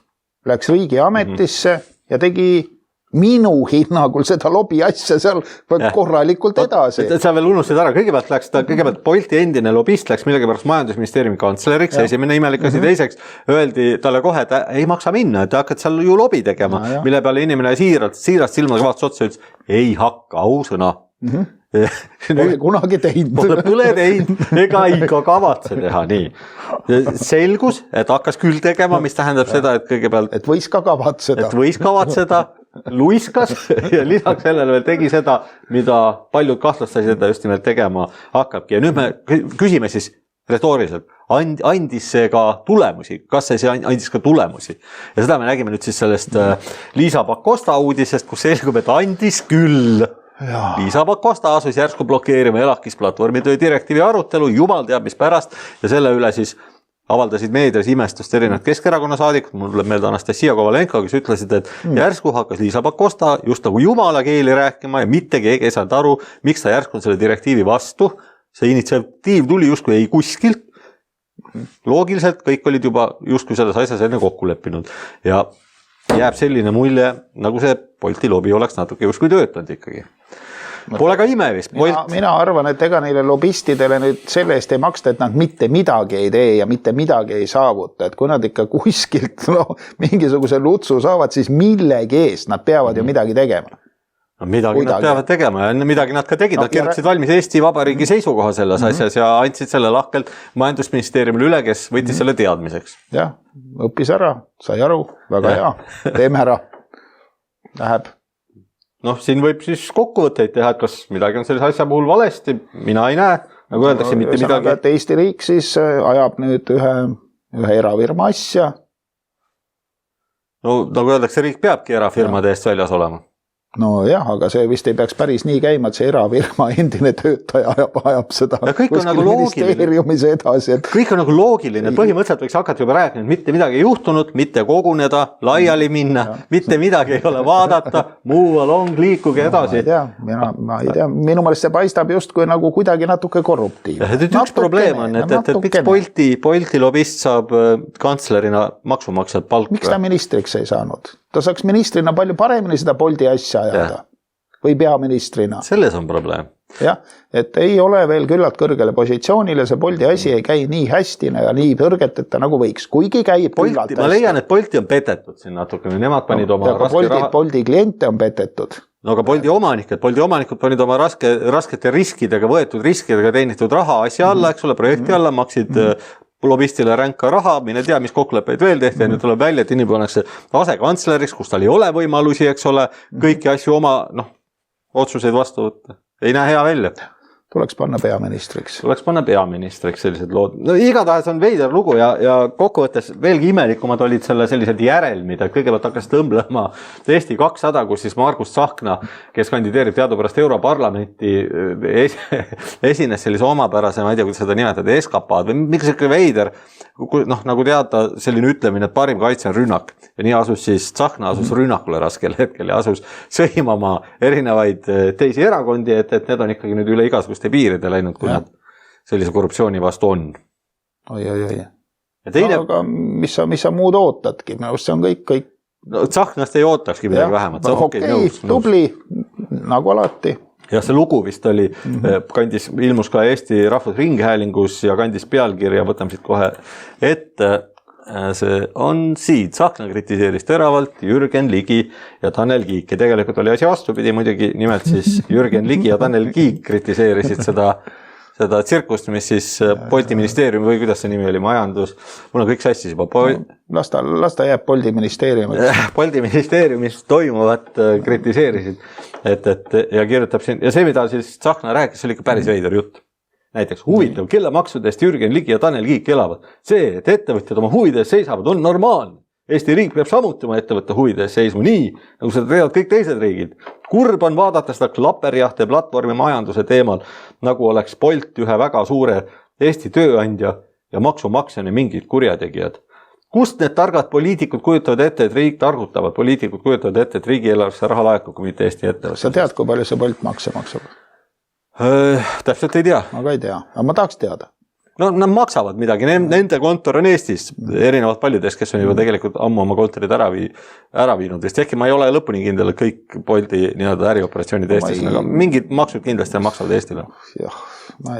B: läks riigi ametisse ja tegi minu hinnangul seda lobi asja seal korralikult edasi.
A: Sa veel unustasid ära, kõigepealt Bolti endine lobist läks millegipärast majandusministeeriumi kantsleriks, esimene imelik asi, teiseks öeldi talle kohe, et ei maksa minna, et hakkad seal ju lobi tegema, mille peale inimene siirast silmaga vaatas otsa, ütles, ei hakka, ausõna.
B: Pole kunagi teinud.
A: Pole teinud, ega ikka kavatse teha nii. Selgus, et hakkas küll tegema, mis tähendab seda, et kõigepealt
B: et võis ka kavatseda,
A: luiskas ja lisaks sellele veel tegi seda, mida paljud kahtlustasid, et ta just nimelt tegema hakkabki. Ja nüüd me küsime siis retooriliselt, andis see ka tulemusi, kas see andis ka tulemusi? Ja seda me nägime nüüd siis sellest Liisa Pakosta uudisest, kus selgub, et andis küll. Ja. Liisa Pakosta asus järsku blokeerima ELAKis platvormitöö direktiivi arutelu, jumal teab mis pärast ja selle üle siis avaldasid meedias imestust erinevad Keskerakonna saadikud, mul tuleb meelde Anastasia Kovalenko, kes ütlesid, et järsku hakkas Liisa Pakosta just nagu jumala keeli rääkima ja mitte keegi ei saanud aru, miks ta järsku on selle direktiivi vastu. See initsiatiiv tuli justkui ei kuskilt. Loogiliselt kõik olid juba justkui selles asjas enne kokku leppinud ja jääb selline mulje, nagu see Bolti lobi oleks natuke justkui töötanud ikkagi. Pole ka ime vist.
B: Mina arvan, et ega neile lobistidele nüüd selle eest ei maksta, et nad mitte midagi ei tee ja mitte midagi ei saavuta. Et kui nad ikka kuskilt mingisuguse lutsu saavad, siis millegi eest nad peavad ju midagi tegema.
A: Midagi nad peavad tegema ja midagi nad ka tegid. Nad kirjutasid valmis Eesti Vabariigi seisukoha selles asjas ja andsid selle lahkelt majandusministeeriumile üle, kes võttis selle teadmiseks.
B: Jah, õppis ära, sai aru, väga hea, teeme ära, läheb. Siin
A: võib siis kokkuvõtteid teha, et kas midagi on selles asja puhul valesti, mina ei näe, nagu öeldakse mitte midagi.
B: Et Eesti riik siis ajab nüüd ühe erafirma asja.
A: Nagu öeldakse, riik peabki erafirmade eest väljas olema.
B: No jah, aga see vist ei peaks päris nii käima, et see erafirma endine töötaja ajab seda
A: kuskil
B: ministeeriumis edasi.
A: Kõik on nagu loogiline, põhimõtteliselt võiks hakata juba rääkima, et mitte midagi ei juhtunud, mitte koguneda, laiali minna, mitte midagi ei ole vaadata, move along, liikuge edasi.
B: Ma ei tea, minu meelest see paistab justkui nagu kuidagi natuke korruptiivne.
A: Üks probleem on, et miks Bolti lobist saab kantslerina maksumaksjad palka?
B: Miks ta ministriks ei saanud? Ta saaks ministrina palju paremini seda Bolti asja ajada või peaministrina.
A: Selles on probleem.
B: Jah, et ei ole veel küllalt kõrgele positsioonile, see Bolti asi ei käi nii hästi ja nii tõrget, et ta nagu võiks, kuigi käib küllalt hästi.
A: Ma leian, et Bolti on petetud siin natukene, nemad panid oma raske raha.
B: Bolti kliente on petetud.
A: No aga Bolti omanikud panid oma raskete riskidega, võetud riskidega teenitud raha asja alla, eks ole, projekti alla, maksid lobistile ränka raha, mine tea, mis kokkuleppeid veel tehti ja nüüd tuleb välja, et inimene pannakse asekantsleriks, kus tal ei ole võimalusi, eks ole, kõiki asju oma otsuseid vastu võtta. Ei näe hea välja. Tuleks panna peaministriks sellised lood. Igatahes on veider lugu ja kokkuvõttes veelgi imelikumad olid sellised järelmid, et kõigepealt hakkas tõmblema Eesti 200, kus siis Margus Tsahkna, kes kandideerib teadupärast Europarlamenti, esines sellise omapärase, ma ei tea, kuidas seda nimetada, eskapaad või miks ikka veider, nagu teada selline ütlemine, et parim kaitse on rünnak. Ja nii asus siis Tsahkna rünnakule raskel hetkel ja asus sõimama erinevaid teisi erakondi, et need on ikkagi nüüd üle igasuguste piiride läinud, kui nad sellise korruptsiooni vastu on.
B: Oi. Aga mis sa muud ootadki? See on kõik.
A: Tsahknast ei ootakski midagi vähemalt.
B: Okei, tubli, nagu alati.
A: Ja see lugu vist oli, ilmus ka Eesti Rahvusringhäälingus ja kandis pealkirja, võtame siit kohe ette. See on siit, Tsahkna kritiseeris teravalt Jürgen Ligi ja Tanel Kiik ja tegelikult oli asi vastupidi, muidugi nimelt siis Jürgen Ligi ja Tanel Kiik kritiseerisid seda tsirkust, mis siis Bolti ministeeriumi või kuidas see nimi oli, majandus, mul on kõik sassis juba.
B: Las ta jääb Bolti ministeeriumi.
A: Bolti ministeeriumis toimuvat kritiseerisid, ja kirjutab siin, ja see, mida siis Tsahkna rääkis, oli ikka päris veider jutt. näiteks huvitav, kelle maksudest Jürgen Ligi ja Tanel Kiik elavad. See, et ettevõtjad oma huvides seisavad, on normaalne. Eesti riik peab samuti oma ettevõtte huvides seisma nii, nagu seda teevad kõik teised riigid. Kurb on vaadata seda klaperjahte platvormi majanduse teemal, nagu oleks Bolt ühe väga suure Eesti tööandja ja maksumaksjani mingid kurjategijad. Kust need targad poliitikud kujutavad ette, et riik targutavad, poliitikud kujutavad ette, et riigieelarvesse raha laekub, kui mitte Eesti ettevõtte?
B: Sa tead, kui palju see Bolt makse maksab?
A: Täpselt ei tea.
B: Ma ka ei tea, aga ma tahaks teada.
A: No nad maksavad midagi, nende kontor on Eestis, erinevalt paljudest, kes on juba tegelikult ammu oma kontorid ära viinud. Ehkki ma ei ole lõpuni kindel, et kõik Bolti nii-öelda ärioperatsioonid Eestis, aga mingid maksud kindlasti maksavad Eestile.
B: Jah, ma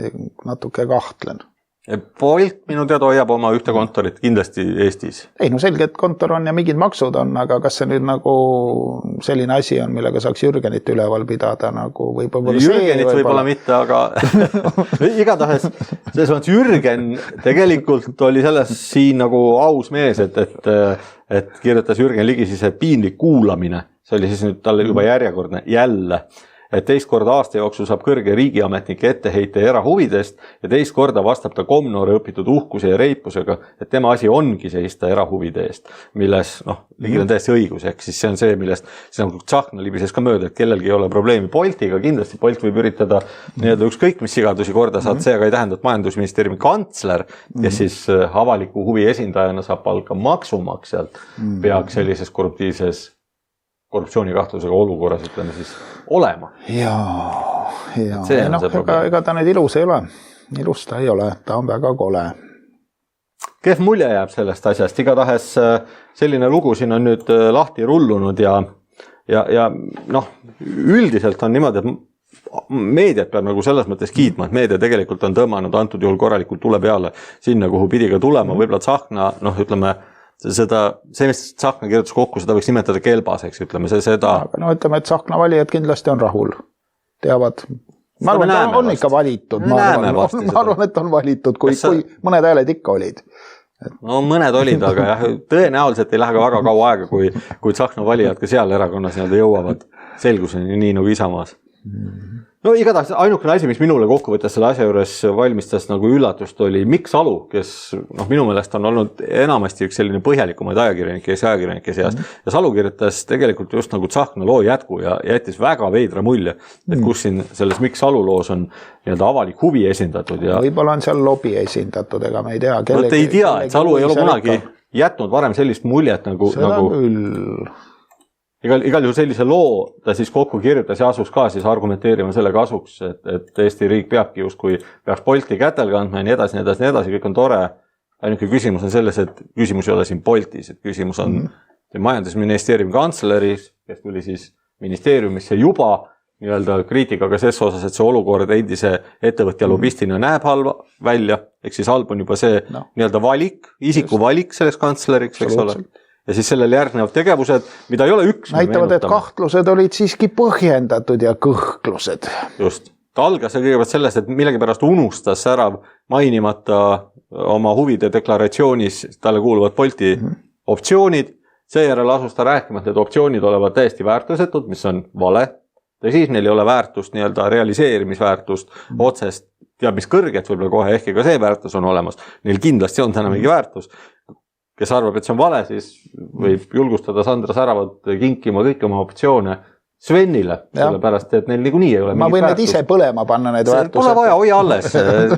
B: natuke kahtlen.
A: Bolt minu teada hoiab oma ühte kontorit kindlasti Eestis.
B: Ei, no selge, et kontor on ja mingid maksud on, aga kas see nüüd nagu selline asi on, millega saaks Jürgenit üleval pidada nagu võib-olla
A: Jürgenit võib-olla mitte, aga igatahes selles mõttes Jürgen tegelikult oli selles siin nagu aus mees, et kirjutas Jürgen Ligi siis piinlik kuulamine. See oli siis nüüd talle juba järjekordne jälle. Et teist korda aasta jooksul saab kõrge riigiametnike etteheite erahuvidest ja teist korda vastab ta komnoore õpitud uhkuse ja reipusega, et tema asi ongi seista erahuvide eest, milles Ligil on täiesti õigus, ehk siis see on see, millest siis nagu Tsahkna libises ka mööda, et kellelgi ei ole probleemi Boltiga, kindlasti Bolt võib üritada nii-öelda ükskõik mis sigadusi korda saada, see aga ei tähenda, et majandusministeeriumi kantsler, kes siis avaliku huvi esindajana saab palka maksumaksjalt, peaks sellises korruptsioonikahtlusega olukorras, ütleme siis, olema.
B: Jaa. Ega ta nüüd ilus ei ole. Ilus ta ei ole, ta on väga kole.
A: Kehv mulje jääb sellest asjast. Igatahes selline lugu siin on nüüd lahti rullunud ja üldiselt on niimoodi, et meediat peab nagu selles mõttes kiitma, et meedia tegelikult on tõmmanud antud juhul korralikult tule peale sinna, kuhu pidi ka tulema. Võib-olla Tsahkna, ütleme, see, mis Tsahkna kirjutas kokku, seda võiks nimetada kelbaseks, ütleme seda.
B: Aga ütleme, et Tsahkna valijad kindlasti on rahul. Teavad. Ma arvan, et on ikka valitud. Ma arvan, et on valitud, kui mõned hääled ikka olid.
A: No mõned olid, aga jah, tõenäoliselt ei lähe ka väga kaua aega, kui Tsahkna valijad ka seal erakonnas jõuavad selguseni, nii nagu Isamaas. No igatahes ainukene asi, mis minule kokkuvõttes selle asja juures valmistas nagu üllatust, oli Mikk Salu, kes minu meelest on olnud enamasti üks selline põhjalikumaid ajakirjanike seas. Ja Salu kirjutas tegelikult just nagu Tsahkna loo jätku ja jättis väga veidra mulje, et kus siin selles Mikk Salu loos on nii-öelda avalik huvi esindatud. Ja
B: võib-olla on seal lobi esindatud, ega me ei tea.
A: Ei tea, et Salu ei ole kunagi jätnud varem sellist muljet nagu...
B: Seda küll...
A: Igal juhul sellise loo ta siis kokku kirjutas ja asus ka siis argumenteerima selle kasuks, et Eesti riik peabki justkui peaks Bolti kätel kandma ja nii edasi, kõik on tore. Ainuke küsimus on selles, et küsimus ei ole siin Boltis, et küsimus on majandusministeeriumi kantsleris, kes tuli siis ministeeriumisse juba nii-öelda kriitikaga ses osas, et see olukord endise ettevõtja lobistina näeb halva välja, eks siis halb on juba see nii-öelda valik, isiku valik selles kantsleriks, eks ole. Ja siis sellele järgnevad tegevused, mida ei ole üks.
B: Näitavad, et kahtlused olid siiski põhjendatud ja kõhklused.
A: Just. Ta algas kõigepealt sellest, et millegipärast unustas ära mainimata oma huvide deklaratsioonis talle kuuluvad Bolti optsioonid. Seejärel asus ta rääkima, et need optsioonid olevat täiesti väärtusetud, mis on vale. Ja siis neil ei ole väärtust, nii-öelda realiseerimisväärtust otsest teab mis kõrget, võib-olla kohe ehk ka see väärtus on olemas. Neil kindlasti on täna mingi väärtus. Kes arvab, et see on vale, siis võib julgustada Sandra Säravat kinkima kõik oma optsioone Svenile, sellepärast, et neil niikuinii ei ole
B: ma võin need ise põlema panna, need väärtused.
A: Pole vaja, hoia alles.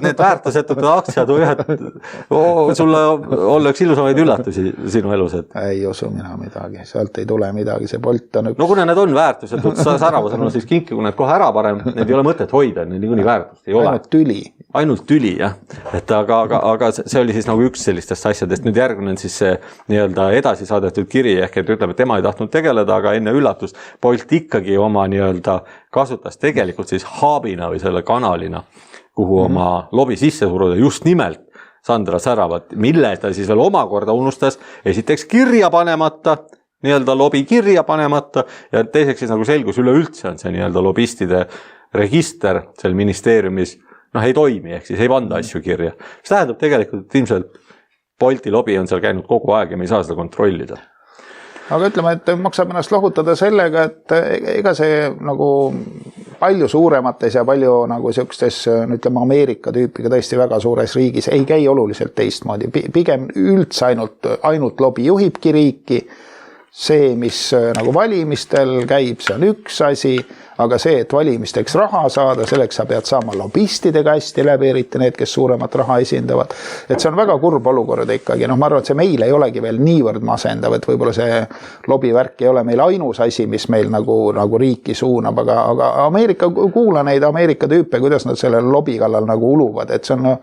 A: Need väärtusetud aktsiad võivad sulle olla üks ilusamaid üllatusi sinu elus.
B: Ei usu mina midagi, sealt ei tule midagi, see Bolt on üks.
A: No kuna need on väärtusetud, Säravas on siis kinkigu need kohe ära parem, need ei ole mõtet hoida, need niikuinii väärtust ei ole. Ainult tüli, jah. Et aga see oli siis nagu üks sellistest asjadest. Nüüd järgmine on siis see nii-öelda edasi saadetud kiri, ehk et ütleb, et tema ei tahtnud tegeleda, aga enne üllatust Bolt ikkagi oma nii-öelda kasutas tegelikult siis haabina või selle kanalina, kuhu oma lobi sisse suruda just nimelt Sandra Säravat, mille ta siis veel omakorda unustas esiteks kirja panemata, nii-öelda lobi kirja panemata ja teiseks siis nagu selgus üleüldse on see nii-öelda lobistide register seal ministeeriumis ei toimi, ehk siis ei panda asju kirja. See tähendab tegelikult, et ilmselt Bolti lobi on seal käinud kogu aeg ja me ei saa seda kontrollida.
B: Aga ütleme, et maksab ennast lohutada sellega, et ega see nagu palju suuremates ja palju nagu siukstes, ütleme Ameerika tüüpiga tõesti väga suures riigis ei käi oluliselt teistmoodi. Pigem üldse ainult lobi juhibki riiki. See, mis nagu valimistel käib, see on üks asi, aga see, et valimisteks raha saada, selleks sa pead saama lobistidega hästi läbi, eriti need, kes suuremat raha esindavad. Et see on väga kurb olukord ikkagi. Ma arvan, et see meil ei olegi veel niivõrd masendav, et võib-olla see lobivärk ei ole meil ainus asi, mis meil nagu riiki suunab, aga Ameerika, kuula neid Ameerika tüüpe, kuidas nad selle lobi kallal nagu uluvad, et see on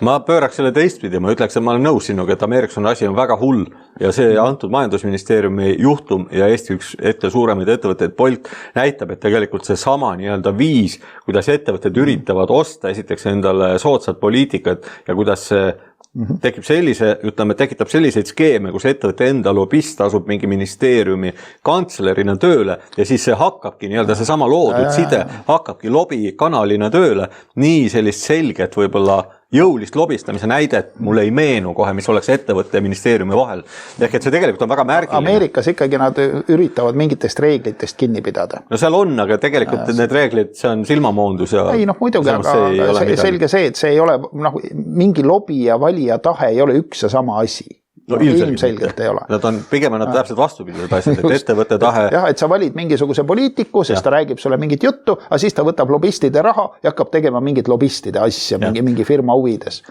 A: ma pööraks selle teistpidi, ma ütleks, et ma olen nõus sinuga, et Ameerikas on asi on väga hull ja see antud majandusministeeriumi juhtum ja Eesti üks ette suuremaid ettevõtteid Bolt näitab, et tegelikult see sama nii-öelda viis, kuidas ettevõtted üritavad osta esiteks endale soodsat poliitikat ja kuidas see tekitab selliseid skeeme, kus ettevõtte enda lobist asub mingi ministeeriumi kantslerina tööle ja siis see hakkabki nii-öelda seesama loodud side hakkabki lobikanalina tööle, nii sellist selget võib-olla jõulist lobistamise näidet mulle ei meenu kohe, mis oleks ettevõtte ja ministeeriumi vahel. Ehk et see tegelikult on väga märgiline.
B: Ameerikas ikkagi nad üritavad mingitest reeglitest kinni pidada.
A: No seal on, aga tegelikult need reeglid, see on silmamoondus ja...
B: Ei, muidugi, aga selge see, et see ei ole, mingi lobi ja valija tahe ei ole üks ja sama asi.
A: No,
B: ilmselgelt ei ole.
A: Nad on pigem täpselt vastupidised asjad, et ettevõtte tahe...
B: Jah, et sa valid mingisuguse poliitiku, sest ta räägib sulle mingit juttu, aga siis ta võtab lobistide raha ja hakkab tegema mingit lobistide asja, mingi firma huvides.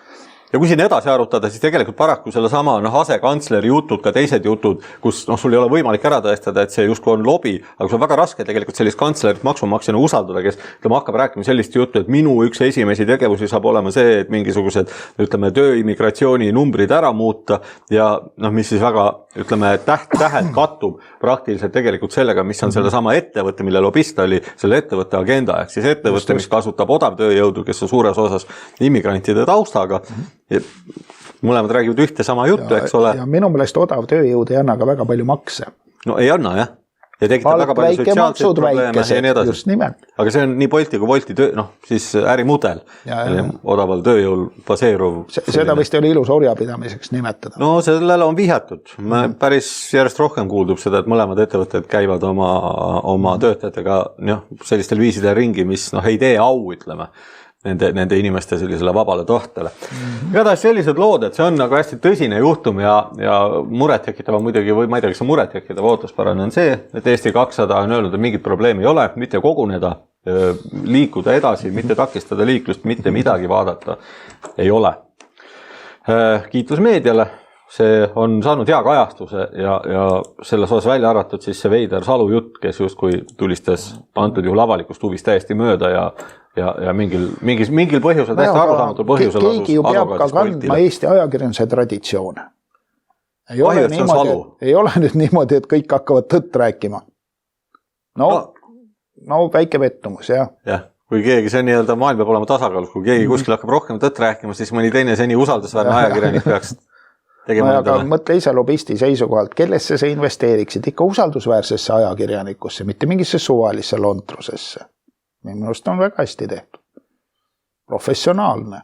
A: Ja kui siin edasi arutada, siis tegelikult paraku selle sama asekantsleri jutud, ka teised jutud, kus sul ei ole võimalik ära tõestada, et see justkui on lobi, aga sul on väga raske tegelikult sellist kantslerit maksumaksjana usaldada, kes hakkab rääkima sellist juttu, et minu üks esimesi tegevusi saab olema see, et mingisugused tööimmigratsiooni numbrid ära muuta ja mis siis väga tähelt kattub praktiliselt tegelikult sellega, mis on selle sama ettevõtte, mille lobist oli selle ettevõtte agenda, ehk siis ettevõtte, mis kasutab odavtööjõudu, kes on suures osas immigrantide taustaga. Ja mõlemad räägivad ühte sama juttu, eks ole.
B: Ja minu meelest odav tööjõud ei anna ka väga palju makse.
A: No ei anna, jah. Ja tekitab väga palju sotsiaalseid probleeme ja nii edasi.
B: Just nimelt.
A: Aga see on nii Bolti kui Wolti siis ärimudel, odaval tööjõul baseeruv.
B: Seda vist ei ole ilus orjapidamiseks nimetada.
A: No sellele on vihjatud. Päris järjest rohkem kuuldub seda, et mõlemad ettevõtted käivad oma töötajatega sellistel viisidel ringi, mis ei tee au, ütleme. Nende inimeste sellisele vabale tohtele. Igatahes sellised lood, et see on nagu hästi tõsine juhtum ja muret tekitava muidugi, või ma ei tea, kas see muret tekitav ootuspärane on see, et Eesti 200 on öelnud, et mingit probleemi ei ole, mitte koguneda, liikuda edasi, mitte takistada liiklust, mitte midagi vaadata ei ole. Kiitus meediale, see on saanud hea kajastuse ja selles osas välja arvatud siis see Veider Salu jutt, kes justkui tulistas antud juhul avalikust huvist täiesti mööda ja mingil põhjusel, täiesti arusaamatul põhjusel
B: keegi ju peab ka kandma Eesti ajakirjanduse traditsioone. Ei ole nüüd niimoodi, et kõik hakkavad tõtt rääkima. No väike vettumus, jah.
A: Jah, kui keegi see nii-öelda maailm peab olema tasakaalus, kui keegi kuskil hakkab rohkem tõtt rääkima, siis mõni teine seni usaldusväärne ajakirjanik peaks tegema
B: aga mõtle ise lobisti seisukohalt, kellesse sa investeeriksid ikka usaldusväärsesse ajakirjanikusse, mitte mingisse suvalisse lontrusesse. Minu arust on väga hästi tehtud. Professionaalne.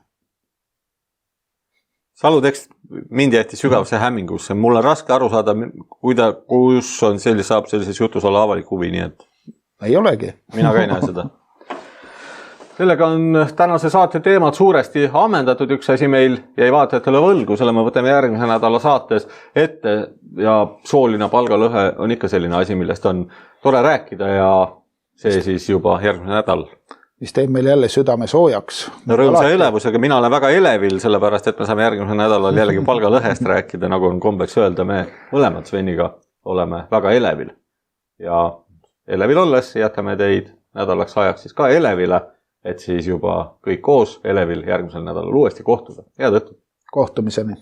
A: Salu tekst mind jättis sügavasse hämmingusse. Mul on raske aru saada, kus on saab sellises jutus olla avalik huvi, nii et...
B: Ei olegi.
A: Mina ka ei näe seda. Sellega on tänase saate teemad suuresti ammendatud, üks asi meil jäi vaatajatele võlgu, selle me võtame järgmise nädala saates ette ja sooline palgalõhe on ikka selline asi, millest on tore rääkida ja see siis juba järgmine nädal.
B: Mis teeb meil jälle südame soojaks.
A: No rõõmsa elevusega, mina olen väga elevil, sellepärast et me saame järgmise nädalal jällegi palgalõhest rääkida, nagu on kombeks öelda, me mõlemad Sveniga oleme väga elevil. Ja elevil olles jätame teid nädalaks ajaks siis ka elevile, et siis juba kõik koos elevil järgmisel nädalal uuesti kohtuda. Head õhtut!
B: Kohtumiseni!